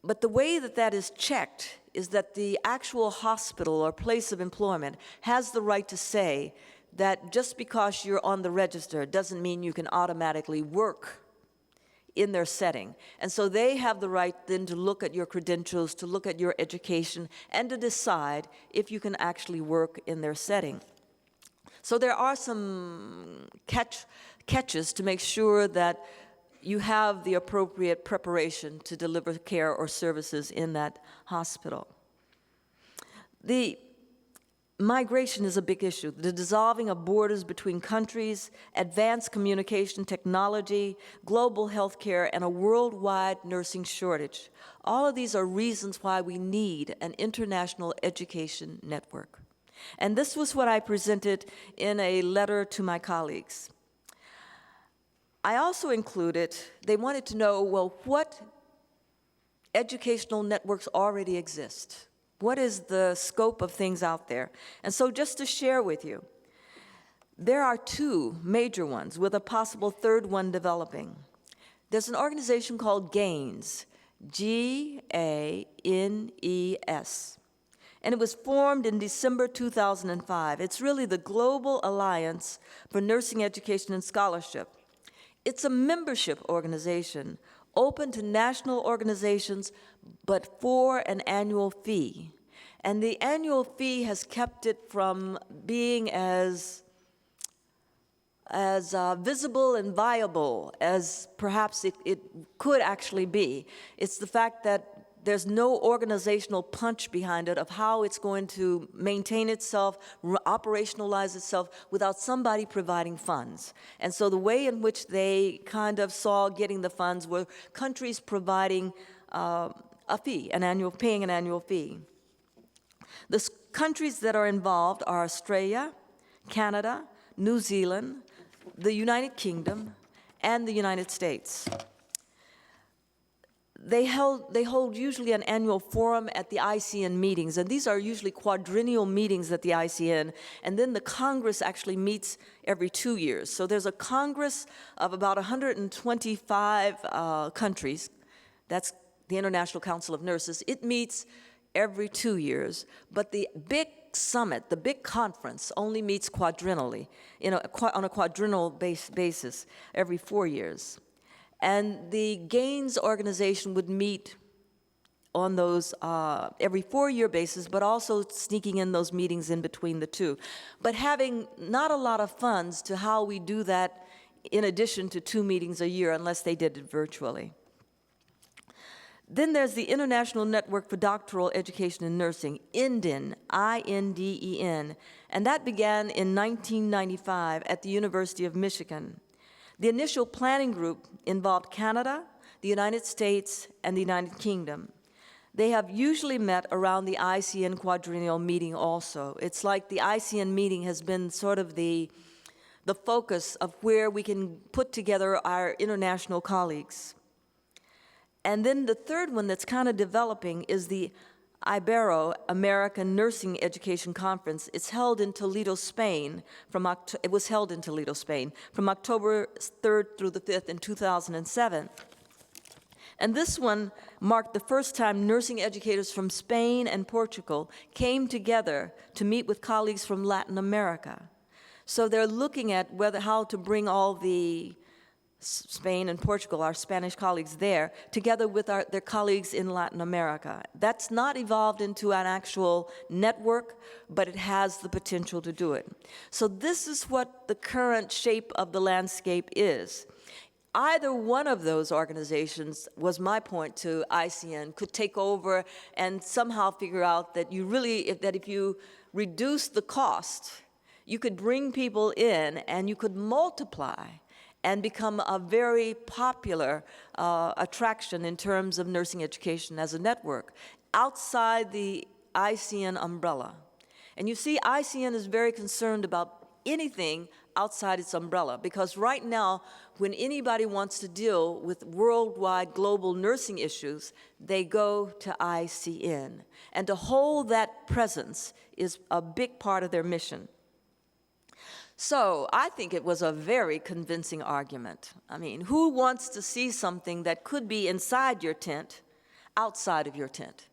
But the way that is checked is that the actual hospital or place of employment has the right to say that just because you're on the register doesn't mean you can automatically work in their setting. And so they have the right then to look at your credentials, to look at your education, and to decide if you can actually work in their setting. So there are some catches to make sure that you have the appropriate preparation to deliver care or services in that hospital. The migration is a big issue. The dissolving of borders between countries, advanced communication technology, global healthcare, and a worldwide nursing shortage. All of these are reasons why we need an international education network. And this was what I presented in a letter to my colleagues. I also included, they wanted to know, well, what educational networks already exist? What is the scope of things out there? And so just to share with you, there are two major ones with a possible third one developing. There's an organization called GAINS, G-A-N-E-S. And it was formed in December 2005. It's really the Global Alliance for Nursing Education and Scholarship. It's a membership organization open to national organizations, but for an annual fee. And the annual fee has kept it from being as visible and viable as perhaps it could actually be. It's the fact that there's no organizational punch behind it of how it's going to maintain itself, operationalize itself without somebody providing funds. And so the way in which they kind of saw getting the funds were countries providing a fee, paying an annual fee. The countries that are involved are Australia, Canada, New Zealand, the United Kingdom, and the United States. They hold usually an annual forum at the ICN meetings, and these are usually quadrennial meetings at the ICN, and then the Congress actually meets every 2 years. So there's a Congress of about 125 countries. That's the International Council of Nurses. It meets every 2 years, but the big summit, the big conference, only meets quadrennially, on a quadrennial basis every 4 years. And the Gaines organization would meet on those every 4-year basis, but also sneaking in those meetings in between the two. But having not a lot of funds to how we do that in addition to 2 meetings a year, unless they did it virtually. Then there's the International Network for Doctoral Education in Nursing, INDEN, I-N-D-E-N, and that began in 1995 at the University of Michigan. The initial planning group involved Canada, the United States, and the United Kingdom. They have usually met around the ICN quadrennial meeting also. It's like the ICN meeting has been sort of the focus of where we can put together our international colleagues. And then the third one that's kind of developing is the Ibero American Nursing Education Conference. It's held in Toledo, Spain. It was held in Toledo, Spain, from October 3rd through the 5th in 2007. And this one marked the first time nursing educators from Spain and Portugal came together to meet with colleagues from Latin America. So they're looking at how to bring all the Spain and Portugal, our Spanish colleagues there, together with their colleagues in Latin America. That's not evolved into an actual network, but it has the potential to do it. So this is what the current shape of the landscape is. Either one of those organizations, was my point to ICN, could take over and somehow figure out that if you reduce the cost, you could bring people in and you could multiply and become a very popular attraction in terms of nursing education as a network outside the ICN umbrella. And you see, ICN is very concerned about anything outside its umbrella, because right now, when anybody wants to deal with worldwide global nursing issues, they go to ICN. And to hold that presence is a big part of their mission. So I think it was a very convincing argument. I mean, who wants to see something that could be inside your tent, outside of your tent?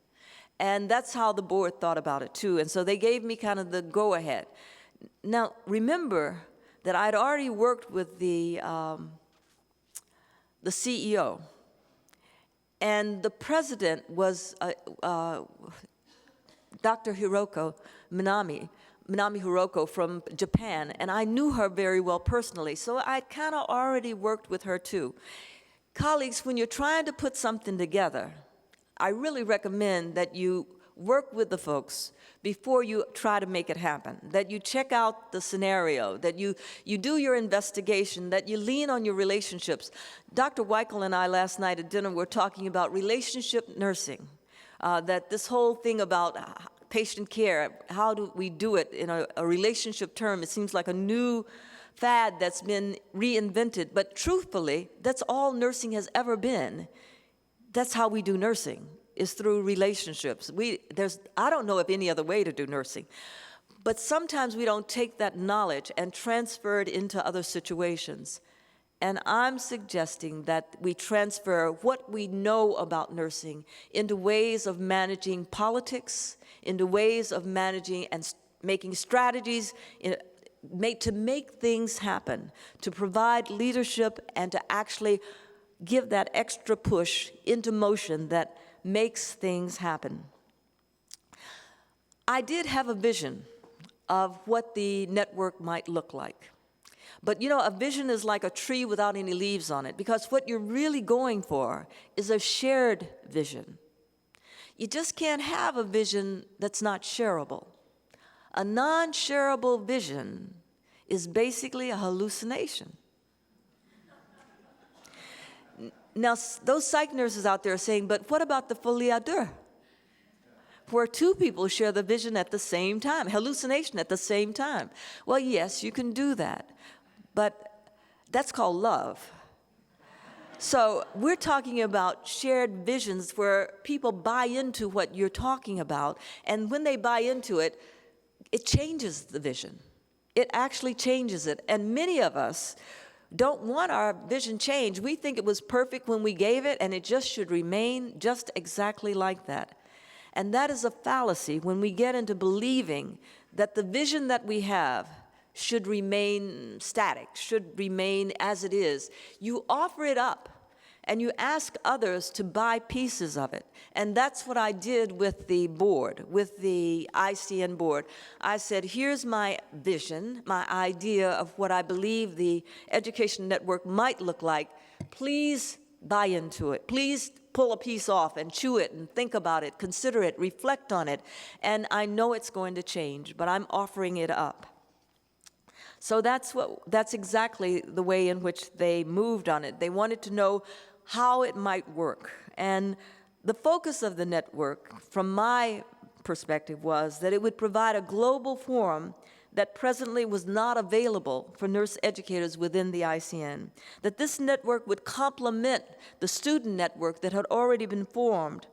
And that's how the board thought about it too. And so they gave me kind of the go-ahead. Now, remember that I'd already worked with the CEO, and the president was Dr. Hiroko Minami Hiroko from Japan, and I knew her very well personally, so I'd kind of already worked with her too. Colleagues, when you're trying to put something together, I really recommend that you work with the folks before you try to make it happen, that you check out the scenario, that you do your investigation, that you lean on your relationships. Dr. Wykle and I last night at dinner were talking about relationship nursing, that this whole thing about patient care, how do we do it in a relationship term? It seems like a new fad that's been reinvented, but truthfully, that's all nursing has ever been. That's how we do nursing, is through relationships. I don't know of any other way to do nursing, but sometimes we don't take that knowledge and transfer it into other situations. And I'm suggesting that we transfer what we know about nursing into ways of managing politics, into ways of managing and making strategies to make things happen, to provide leadership and to actually give that extra push into motion that makes things happen. I did have a vision of what the network might look like. But you know, a vision is like a tree without any leaves on it, because what you're really going for is a shared vision. You just can't have a vision that's not shareable. A non-shareable vision is basically a hallucination. Now, those psych nurses out there are saying, but what about the folie à deux? Where two people share the vision at the same time, hallucination at the same time. Well, yes, you can do that, but that's called love. So we're talking about shared visions where people buy into what you're talking about, and when they buy into it, it changes the vision. It actually changes it, and many of us don't want our vision changed. We think it was perfect when we gave it, and it just should remain just exactly like that. And that is a fallacy when we get into believing that the vision that we have should remain static, should remain as it is. You offer it up, and you ask others to buy pieces of it. And that's what I did with the board, with the ICN board. I said, here's my vision, my idea of what I believe the education network might look like. Please buy into it. Please pull a piece off and chew it and think about it, consider it, reflect on it. And I know it's going to change, but I'm offering it up. So that's exactly the way in which they moved on it. They wanted to know how it might work. And the focus of the network, from my perspective, was that it would provide a global forum that presently was not available for nurse educators within the ICN, that this network would complement the student network that had already been formed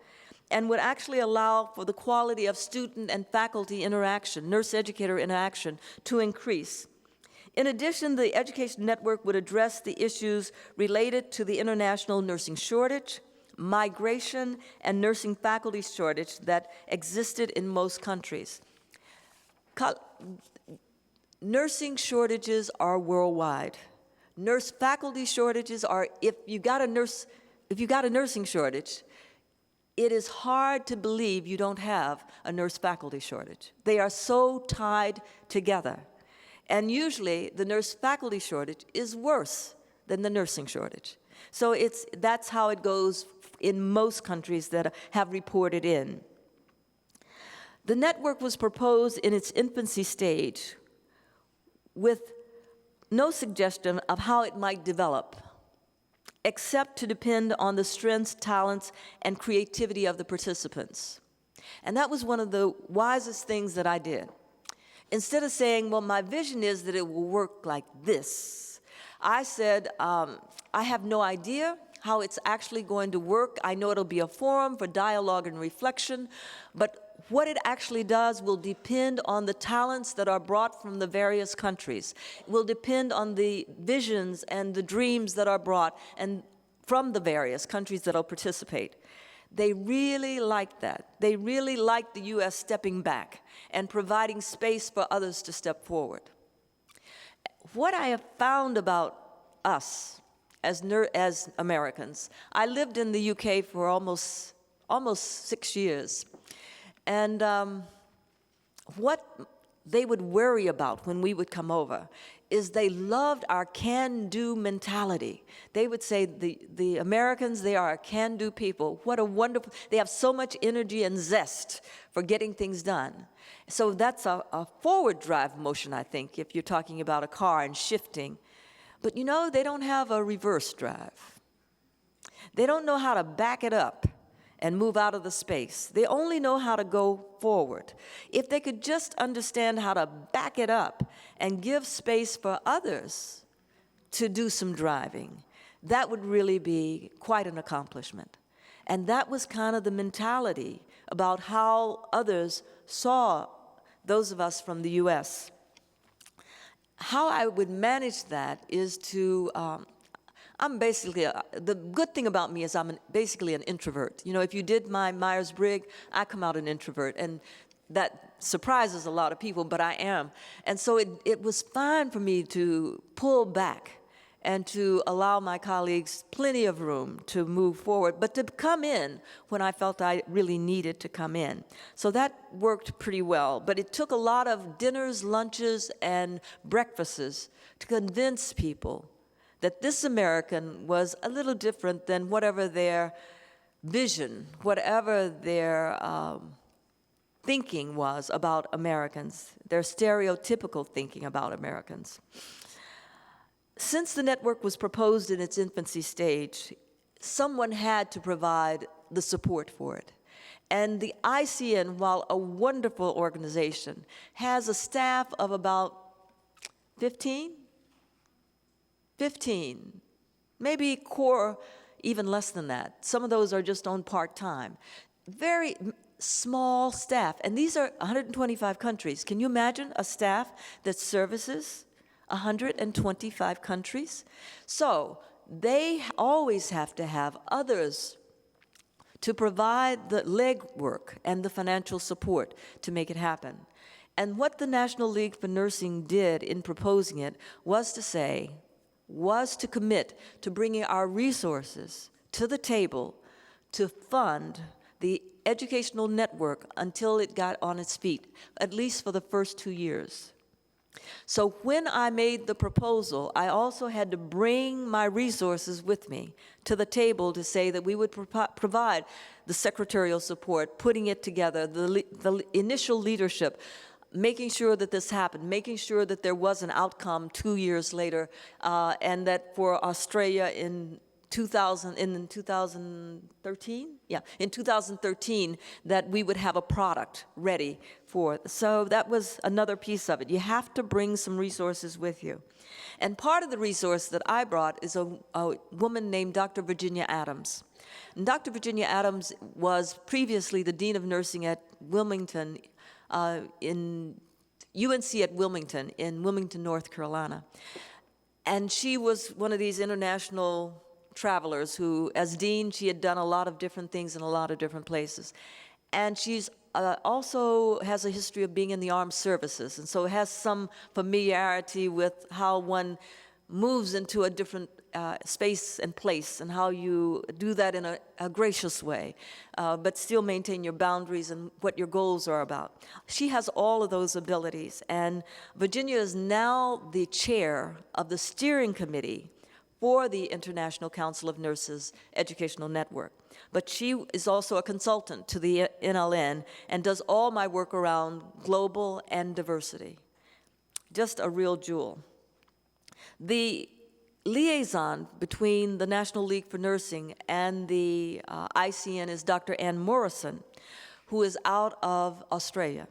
and would actually allow for the quality of student and faculty interaction, nurse-educator interaction, to increase. In addition, the education network would address the issues related to the international nursing shortage, migration, and nursing faculty shortage that existed in most countries. Nursing shortages are worldwide. Nurse faculty shortages are, if you got a nursing shortage, it is hard to believe you don't have a nurse faculty shortage. They are so tied together. And usually, the nurse faculty shortage is worse than the nursing shortage. So that's how it goes in most countries that have reported in. The network was proposed in its infancy stage with no suggestion of how it might develop, except to depend on the strengths, talents, and creativity of the participants. And that was one of the wisest things that I did. Instead of saying, well, my vision is that it will work like this, I said, I have no idea how it's actually going to work. I know it'll be a forum for dialogue and reflection, but what it actually does will depend on the talents that are brought from the various countries. It will depend on the visions and the dreams that are brought and from the various countries that will participate. They really liked that. They really liked the U.S. stepping back and providing space for others to step forward. What I have found about us as Americans, I lived in the U.K. for almost 6 years, and what they would worry about when we would come over is they loved our can-do mentality. They would say, the Americans, they are a can-do people. What a wonderful, they have so much energy and zest for getting things done. So that's a forward drive motion, I think, if you're talking about a car and shifting. But you know, they don't have a reverse drive. They don't know how to back it up and move out of the space. They only know how to go forward. If they could just understand how to back it up and give space for others to do some driving, that would really be quite an accomplishment. And that was kind of the mentality about how others saw those of us from the U.S. How I would manage that is to I'm basically, the good thing about me is I'm basically an introvert. You know, if you did my Myers-Briggs, I come out an introvert, and that surprises a lot of people, but I am. And so it was fine for me to pull back and to allow my colleagues plenty of room to move forward, but to come in when I felt I really needed to come in. So that worked pretty well, but it took a lot of dinners, lunches, and breakfasts to convince people that this American was a little different than whatever their vision, whatever their thinking was about Americans, their stereotypical thinking about Americans. Since the network was proposed in its infancy stage, someone had to provide the support for it. And the ICN, while a wonderful organization, has a staff of about 15, maybe core, even less than that. Some of those are just on part-time. Very small staff, and these are 125 countries. Can you imagine a staff that services 125 countries? So they always have to have others to provide the legwork and the financial support to make it happen. And what the National League for Nursing did in proposing it was to commit to bringing our resources to the table to fund the educational network until it got on its feet, at least for the first 2 years. So when I made the proposal, I also had to bring my resources with me to the table to say that we would provide the secretarial support, putting it together, the initial leadership, making sure that this happened, making sure that there was an outcome 2 years later, and that for Australia in 2013, that we would have a product ready for. So that was another piece of it. You have to bring some resources with you. And part of the resource that I brought is a woman named Dr. Virginia Adams. And Dr. Virginia Adams was previously the Dean of Nursing at Wilmington, in UNC at Wilmington, in Wilmington, North Carolina. And she was one of these international travelers who, as dean, she had done a lot of different things in a lot of different places. And she's also has a history of being in the armed services, and so has some familiarity with how one moves into a different space and place, and how you do that in a gracious way, but still maintain your boundaries and what your goals are about. She has all of those abilities, and Virginia is now the chair of the steering committee for the International Council of Nurses Educational Network. But she is also a consultant to the NLN and does all my work around global and diversity. Just a real jewel. The liaison between the National League for Nursing and the ICN is Dr. Ann Morrison, who is out of Australia.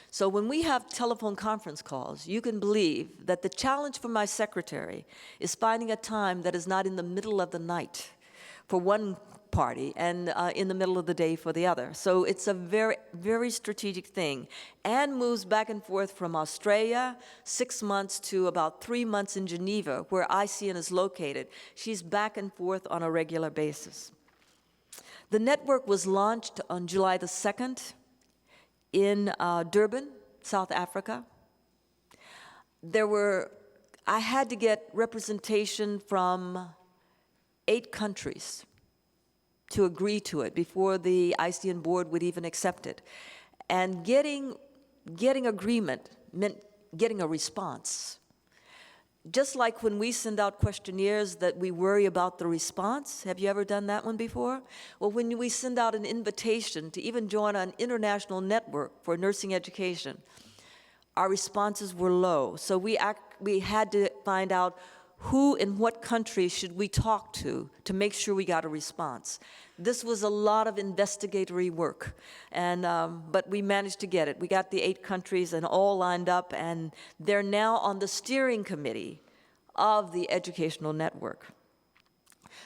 So when we have telephone conference calls, you can believe that the challenge for my secretary is finding a time that is not in the middle of the night for one party and in the middle of the day for the other. So it's a very, very strategic thing. Anne moves back and forth from Australia, 6 months to about 3 months in Geneva, where ICN is located. She's back and forth on a regular basis. The network was launched on July the 2nd in Durban, South Africa. I had to get representation from 8 countries to agree to it before the ICN board would even accept it. And getting agreement meant getting a response. Just like when we send out questionnaires that we worry about the response. Have you ever done that one before? Well, when we send out an invitation to even join an international network for nursing education, our responses were low. So we had to find out who in what country should we talk to make sure we got a response. This was a lot of investigatory work, and but we managed to get it. We got the 8 countries and all lined up, and they're now on the steering committee of the educational network.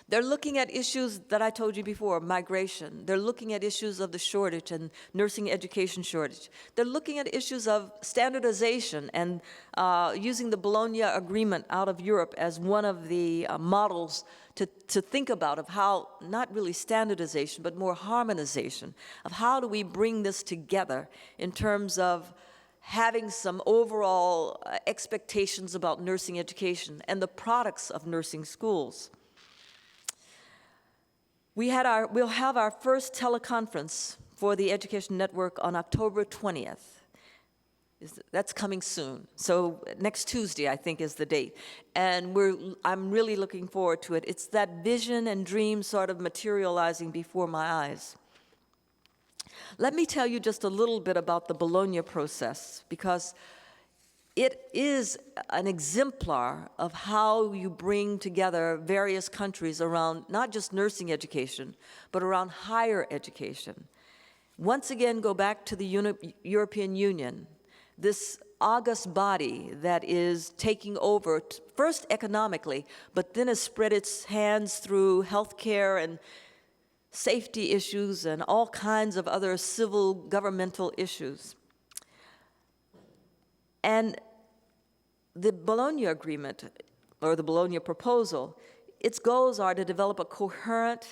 They're looking at issues that I told you before, migration. They're looking at issues of the shortage and nursing education shortage. They're looking at issues of standardization and using the Bologna Agreement out of Europe as one of the models to think about of how, not really standardization, but more harmonization, of how do we bring this together in terms of having some overall expectations about nursing education and the products of nursing schools. We'll have our first teleconference for the Education Network on October 20th. That's coming soon. So next Tuesday, I think, is the date. And I'm really looking forward to it. It's that vision and dream sort of materializing before my eyes. Let me tell you just a little bit about the Bologna Process, because it is an exemplar of how you bring together various countries around not just nursing education, but around higher education. Once again, go back to the European Union, this august body that is taking over, first economically, but then has spread its hands through healthcare and safety issues and all kinds of other civil governmental issues. And the Bologna Agreement, or the Bologna Proposal, its goals are to develop a coherent,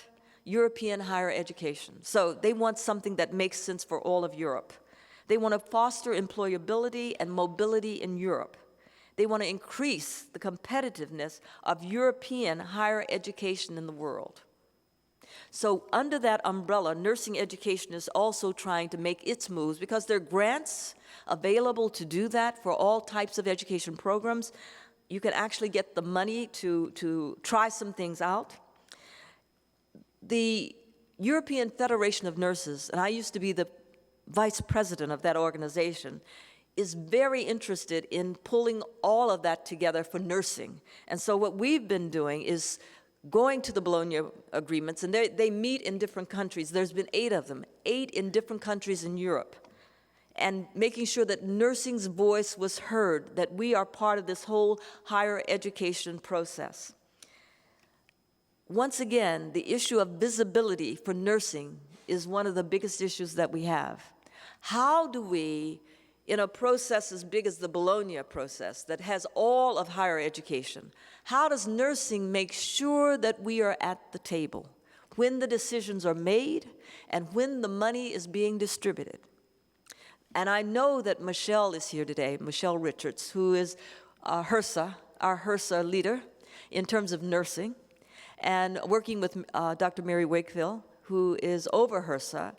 European higher education. So they want something that makes sense for all of Europe. They want to foster employability and mobility in Europe. They want to increase the competitiveness of European higher education in the world. So under that umbrella, nursing education is also trying to make its moves because there are grants available to do that for all types of education programs. You can actually get the money to try some things out. The European Federation of Nurses, and I used to be the vice president of that organization, is very interested in pulling all of that together for nursing. And so what we've been doing is going to the Bologna agreements, and they meet in different countries. There's been 8 of them, 8 in different countries in Europe, and making sure that nursing's voice was heard, that we are part of this whole higher education process. Once again, the issue of visibility for nursing is one of the biggest issues that we have. How do we, in a process as big as the Bologna process that has all of higher education, how does nursing make sure that we are at the table when the decisions are made and when the money is being distributed? And I know that Michelle is here today, Michelle Richards, who is our HRSA leader in terms of nursing, and working with Dr. Mary Wykle, who is over HRSA.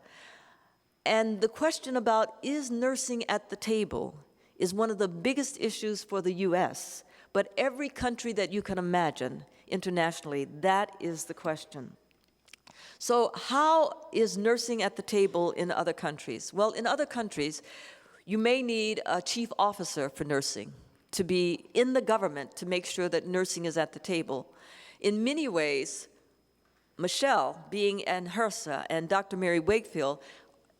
And the question about is nursing at the table is one of the biggest issues for the U.S., but every country that you can imagine internationally, that is the question. So how is nursing at the table in other countries? Well, in other countries, you may need a chief officer for nursing to be in the government to make sure that nursing is at the table. In many ways, Michelle, being in HRSA, and Dr. Mary Wykle,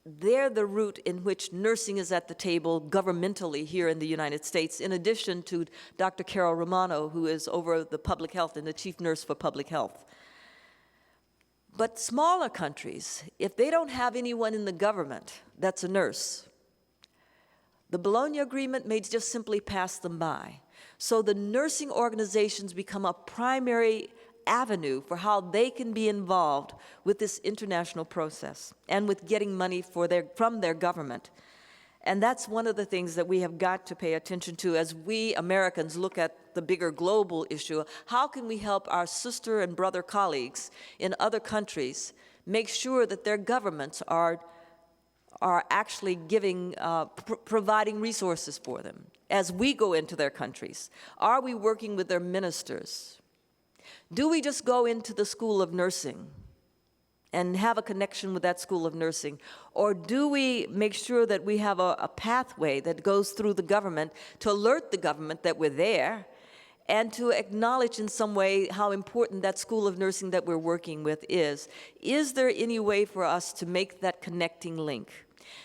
they're the route in which nursing is at the table governmentally here in the United States, in addition to Dr. Carol Romano, who is over the public health and the chief nurse for public health. But smaller countries, if they don't have anyone in the government that's a nurse, the Bologna Agreement may just simply pass them by. So the nursing organizations become a primary avenue for how they can be involved with this international process and with getting money from their government. And that's one of the things that we have got to pay attention to as we Americans look at the bigger global issue. How can we help our sister and brother colleagues in other countries make sure that their governments are actually giving, providing resources for them as we go into their countries? Are we working with their ministers? Do we just go into the School of Nursing and have a connection with that School of Nursing? Or do we make sure that we have a pathway that goes through the government to alert the government that we're there and to acknowledge in some way how important that School of Nursing that we're working with is? Is there any way for us to make that connecting link?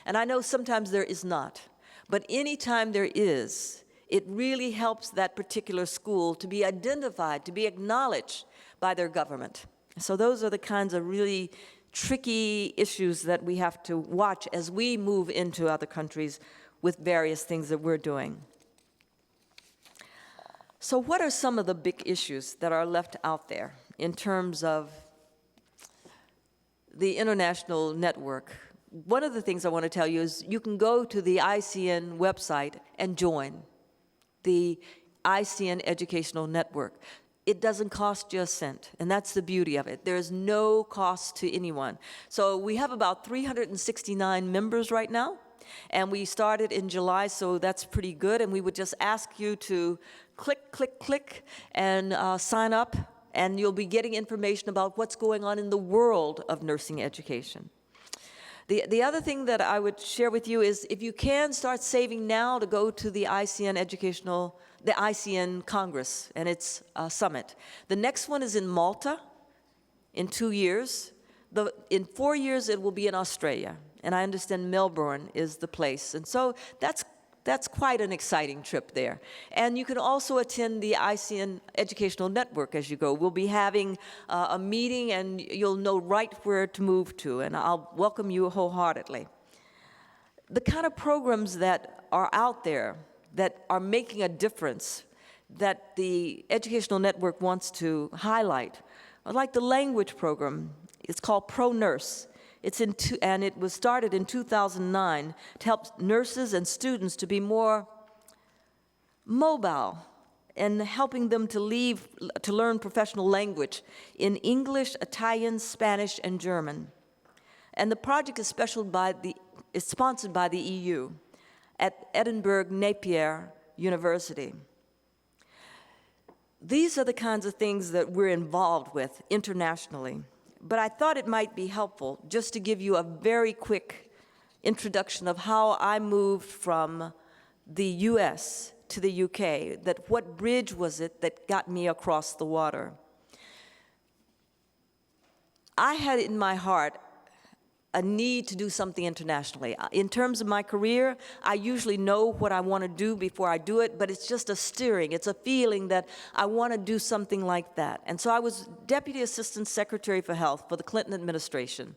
And I know sometimes there is not, but anytime there is, it really helps that particular school to be identified, to be acknowledged by their government. So those are the kinds of really tricky issues that we have to watch as we move into other countries with various things that we're doing. So what are some of the big issues that are left out there in terms of the international network? One of the things I want to tell you is you can go to the ICN website and join the ICN Educational Network. It doesn't cost you a cent, and that's the beauty of it. There is no cost to anyone. So we have about 369 members right now, and we started in July, so that's pretty good, and we would just ask you to click, and sign up, and you'll be getting information about what's going on in the world of nursing education. The other thing that I would share with you is if you can start saving now to go to the ICN Congress and its summit. The next one is in Malta in 2 years. In 4 years, it will be in Australia. And I understand Melbourne is the place. And so that's quite an exciting trip there. And you can also attend the ICN Educational Network as you go. We'll be having a meeting, and you'll know right where to move to, and I'll welcome you wholeheartedly. The kind of programs that are out there that are making a difference that the Educational Network wants to highlight, like the language program It's called Pro-Nurse. And it was started in 2009 to help nurses and students to be more mobile and helping them to learn professional language in English, Italian, Spanish, and German. And the project is sponsored by the EU at Edinburgh Napier University. These are the kinds of things that we're involved with internationally. But I thought it might be helpful just to give you a very quick introduction of how I moved from the US to the UK, that what bridge was it that got me across the water. I had in my heart a need to do something internationally. In terms of my career, I usually know what I want to do before I do it, but it's just a steering. It's a feeling that I want to do something like that. And so I was Deputy Assistant Secretary for Health for the Clinton administration.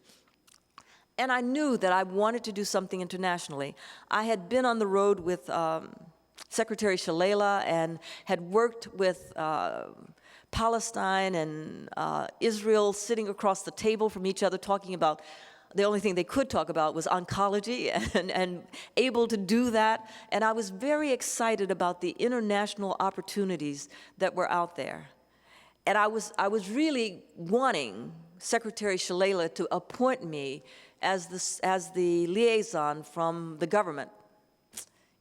And I knew that I wanted to do something internationally. I had been on the road with Secretary Shalala and had worked with Palestine and Israel, sitting across the table from each other, talking about the only thing they could talk about was oncology, and able to do that. And I was very excited about the international opportunities that were out there. And I was really wanting Secretary Shalala to appoint me as the liaison from the government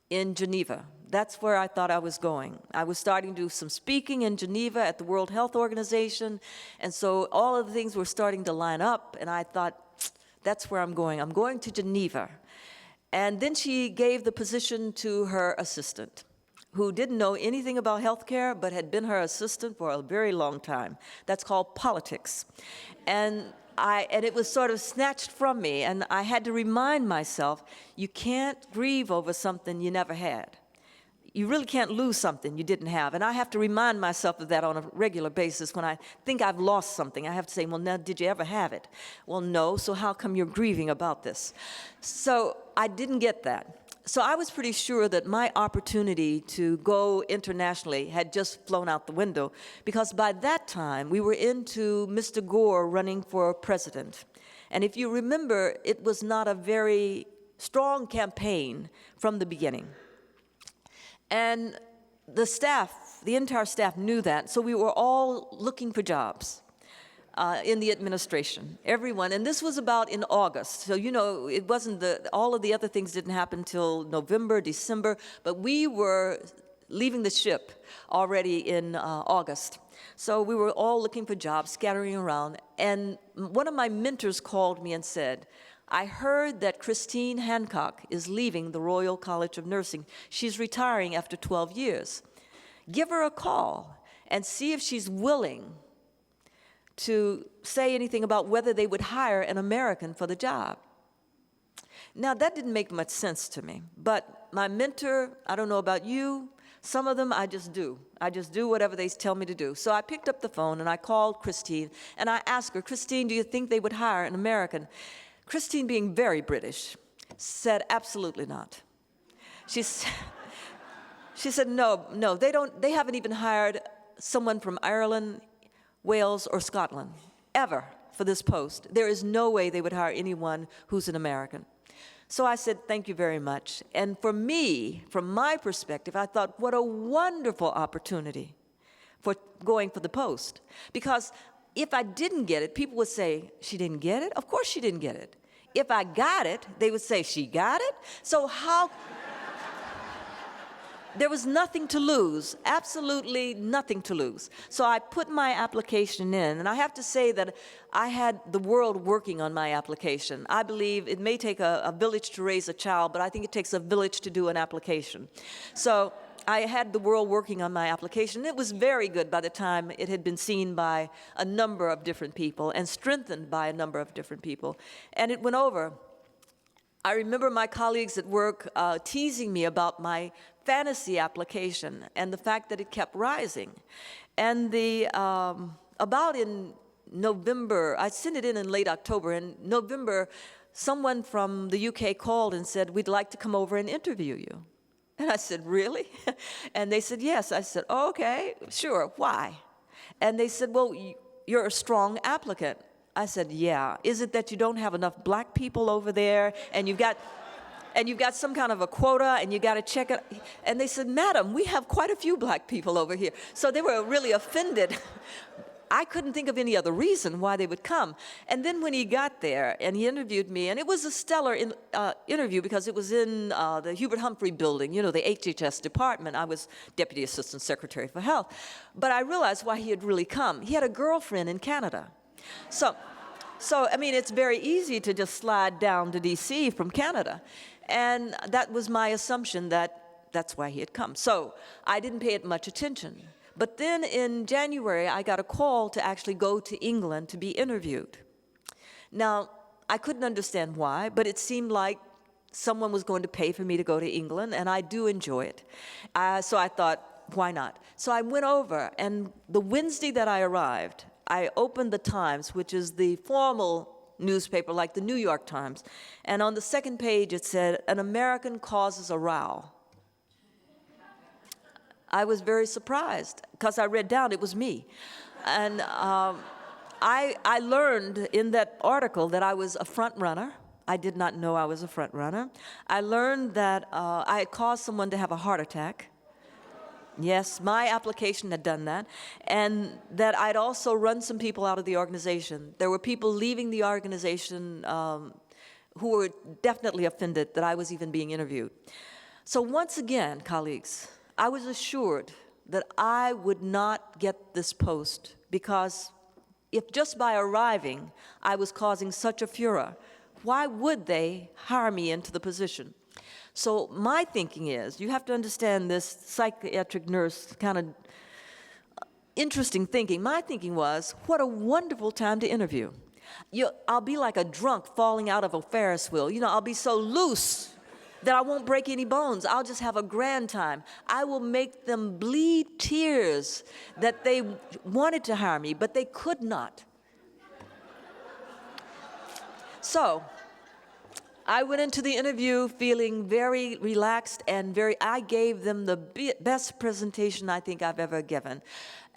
in Geneva. That's where I thought I was going. I was starting to do some speaking in Geneva at the World Health Organization, and so all of the things were starting to line up, and I thought, that's where I'm going. I'm going to Geneva. And then she gave the position to her assistant, who didn't know anything about healthcare, but had been her assistant for a very long time. That's called politics. And it was sort of snatched from me, and I had to remind myself, you can't grieve over something you never had. You really can't lose something you didn't have. And I have to remind myself of that on a regular basis. When I think I've lost something, I have to say, well, now, did you ever have it? Well, no, so how come you're grieving about this? So I didn't get that. So I was pretty sure that my opportunity to go internationally had just flown out the window, because by that time, we were into Mr. Gore running for president. And if you remember, it was not a very strong campaign from the beginning. And the entire staff knew that, so we were all looking for jobs in the administration, everyone. And this was about in August, so it wasn't all of the other things didn't happen till November, December, but we were leaving the ship already in August. So we were all looking for jobs, scattering around, and one of my mentors called me and said, I heard that Christine Hancock is leaving the Royal College of Nursing. She's retiring after 12 years. Give her a call and see if she's willing to say anything about whether they would hire an American for the job. Now, that didn't make much sense to me, but my mentor, I don't know about you, some of them I just do. I just do whatever they tell me to do. So I picked up the phone and I called Christine and I asked her, Christine, do you think they would hire an American? Christine, being very British, said absolutely not. She said, no, they haven't even hired someone from Ireland, Wales, or Scotland, ever, for this post. There is no way they would hire anyone who's an American. So I said, thank you very much. And for me, from my perspective, I thought, what a wonderful opportunity for going for the post. Because if I didn't get it, people would say, she didn't get it? Of course she didn't get it. If I got it, they would say, she got it? So how? There was nothing to lose, absolutely nothing to lose. So I put my application in, and I have to say that I had the world working on my application. I believe it may take a village to raise a child, but I think it takes a village to do an application. So I had the world working on my application. It was very good by the time it had been seen by a number of different people and strengthened by a number of different people. And it went over. I remember my colleagues at work teasing me about my fantasy application and the fact that it kept rising. And about in November, I sent it in late October. In November, someone from the UK called and said, we'd like to come over and interview you. And I said, really? And they said, yes. I said, oh, okay, sure, why? And they said, well, you're a strong applicant. I said, yeah. Is it that you don't have enough black people over there, and you've got some kind of a quota, and you got to check it? And they said, madam, we have quite a few black people over here. So they were really offended. I couldn't think of any other reason why they would come. And then when he got there and he interviewed me, and it was a stellar interview because it was in the Hubert Humphrey building, you know, the HHS department. I was Deputy Assistant Secretary for Health. But I realized why he had really come. He had a girlfriend in Canada. So I mean, it's very easy to just slide down to D.C. from Canada. And that was my assumption that that's why he had come. So I didn't pay it much attention. But then in January, I got a call to actually go to England to be interviewed. Now, I couldn't understand why, but it seemed like someone was going to pay for me to go to England, and I do enjoy it. So I thought, why not? So I went over, and the Wednesday that I arrived, I opened the Times, which is the formal newspaper like the New York Times, and on the second page it said, "An American causes a row." I was very surprised because I read down it was me. And I learned in that article that I was a front runner. I did not know I was a front runner. I learned that I had caused someone to have a heart attack. Yes, my application had done that. And that I'd also run some people out of the organization. There were people leaving the organization who were definitely offended that I was even being interviewed. So once again, colleagues, I was assured that I would not get this post because if just by arriving I was causing such a furor, why would they hire me into the position? So my thinking is, you have to understand this psychiatric nurse kind of interesting thinking. My thinking was, what a wonderful time to interview. I'll be like a drunk falling out of a Ferris wheel. You know, I'll be so loose that I won't break any bones. I'll just have a grand time. I will make them bleed tears that they wanted to hire me, but they could not. So I went into the interview feeling very relaxed and I gave them the best presentation I think I've ever given.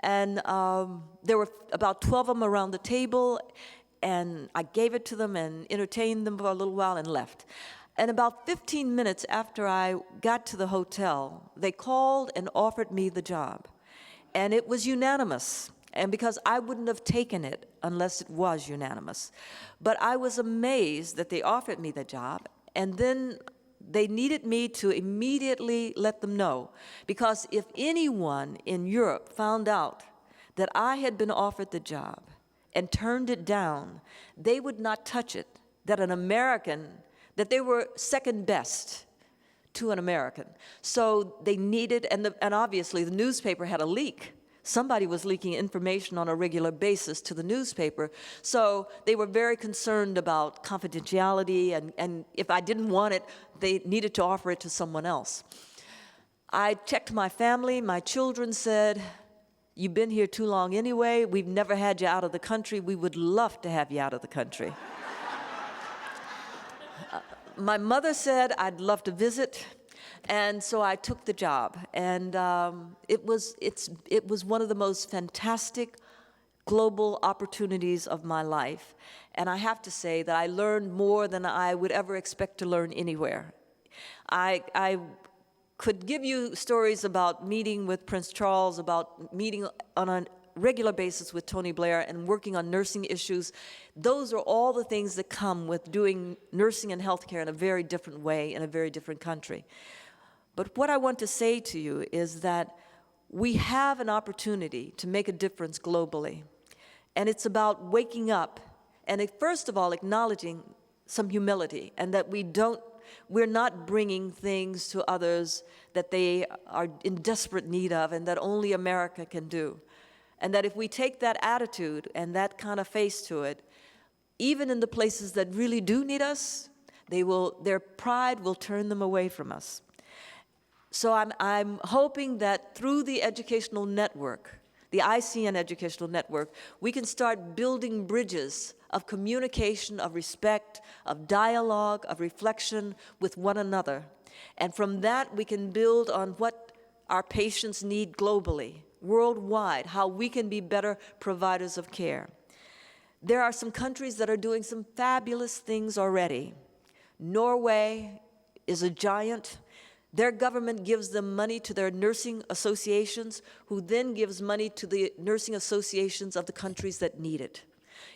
And there were about 12 of them around the table, and I gave it to them and entertained them for a little while and left. And about 15 minutes after I got to the hotel, they called and offered me the job. And it was unanimous. And because I wouldn't have taken it unless it was unanimous. But I was amazed that they offered me the job. And then they needed me to immediately let them know. Because if anyone in Europe found out that I had been offered the job and turned it down, they would not touch it. That that they were second best to an American. So they needed, and obviously the newspaper had a leak. Somebody was leaking information on a regular basis to the newspaper. So they were very concerned about confidentiality, and if I didn't want it, they needed to offer it to someone else. I checked my family. My children said, "You've been here too long anyway. We've never had you out of the country. We would love to have you out of the country." My mother said, "I'd love to visit," and so I took the job. And it was one of the most fantastic global opportunities of my life. And I have to say that I learned more than I would ever expect to learn anywhere. I could give you stories about meeting with Prince Charles, about meeting on a regular basis with Tony Blair and working on nursing issues. Those are all the things that come with doing nursing and healthcare in a very different way in a very different country. But what I want to say to you is that we have an opportunity to make a difference globally. And it's about waking up and first of all acknowledging some humility, and that we're not bringing things to others that they are in desperate need of and that only America can do. And that if we take that attitude and that kind of face to it, even in the places that really do need us, their pride will turn them away from us. So I'm hoping that through the educational network, the ICN educational network, we can start building bridges of communication, of respect, of dialogue, of reflection with one another. And from that, we can build on what our patients need globally, worldwide, how we can be better providers of care. There are some countries that are doing some fabulous things already. Norway is a giant. Their government gives them money to their nursing associations, who then gives money to the nursing associations of the countries that need it.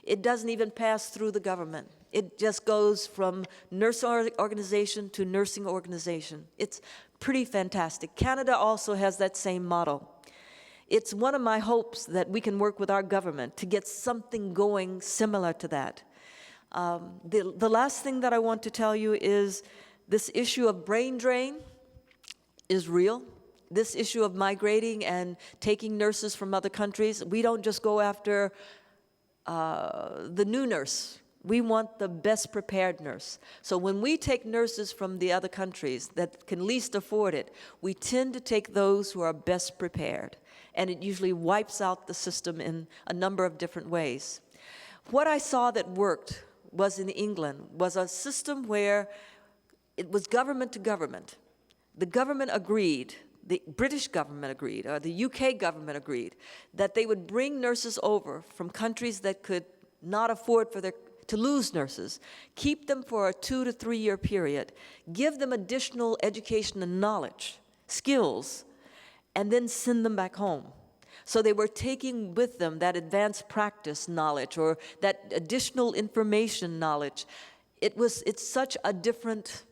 It doesn't even pass through the government. It just goes from nurse organization to nursing organization. It's pretty fantastic. Canada also has that same model. It's one of my hopes that we can work with our government to get something going similar to that. The last thing that I want to tell you is this issue of brain drain is real. This issue of migrating and taking nurses from other countries, we don't just go after the new nurse. We want the best prepared nurse. So when we take nurses from the other countries that can least afford it, we tend to take those who are best prepared. And it usually wipes out the system in a number of different ways. What I saw that worked was in England, was a system where it was government to government. The government agreed, the British government agreed, or the UK government agreed, that they would bring nurses over from countries that could not afford to lose nurses, keep them for a 2 to 3 year period, give them additional education and knowledge, skills, and then send them back home. So they were taking with them that advanced practice knowledge or that additional information knowledge. It's such a different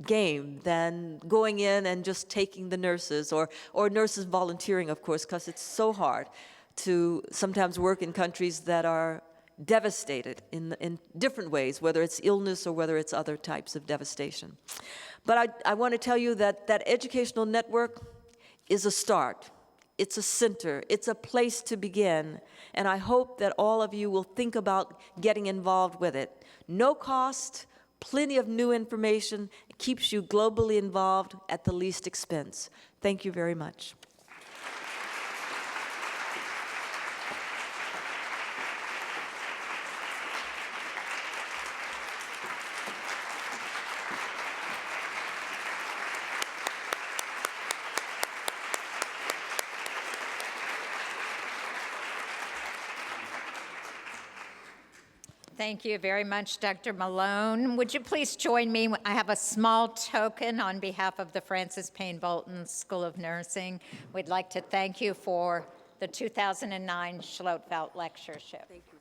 game than going in and just taking the nurses or nurses volunteering, of course, because it's so hard to sometimes work in countries that are devastated in different ways, whether it's illness or whether it's other types of devastation. But I want to tell you that that educational network is a start. It's a center. It's a place to begin. And I hope that all of you will think about getting involved with it. No cost, plenty of new information. It keeps you globally involved at the least expense. Thank you very much. Thank you very much, Dr. Malone. Would you please join me? I have a small token on behalf of the Francis Payne Bolton School of Nursing. We'd like to thank you for the 2009 Schlotfeldt Lectureship. Thank you.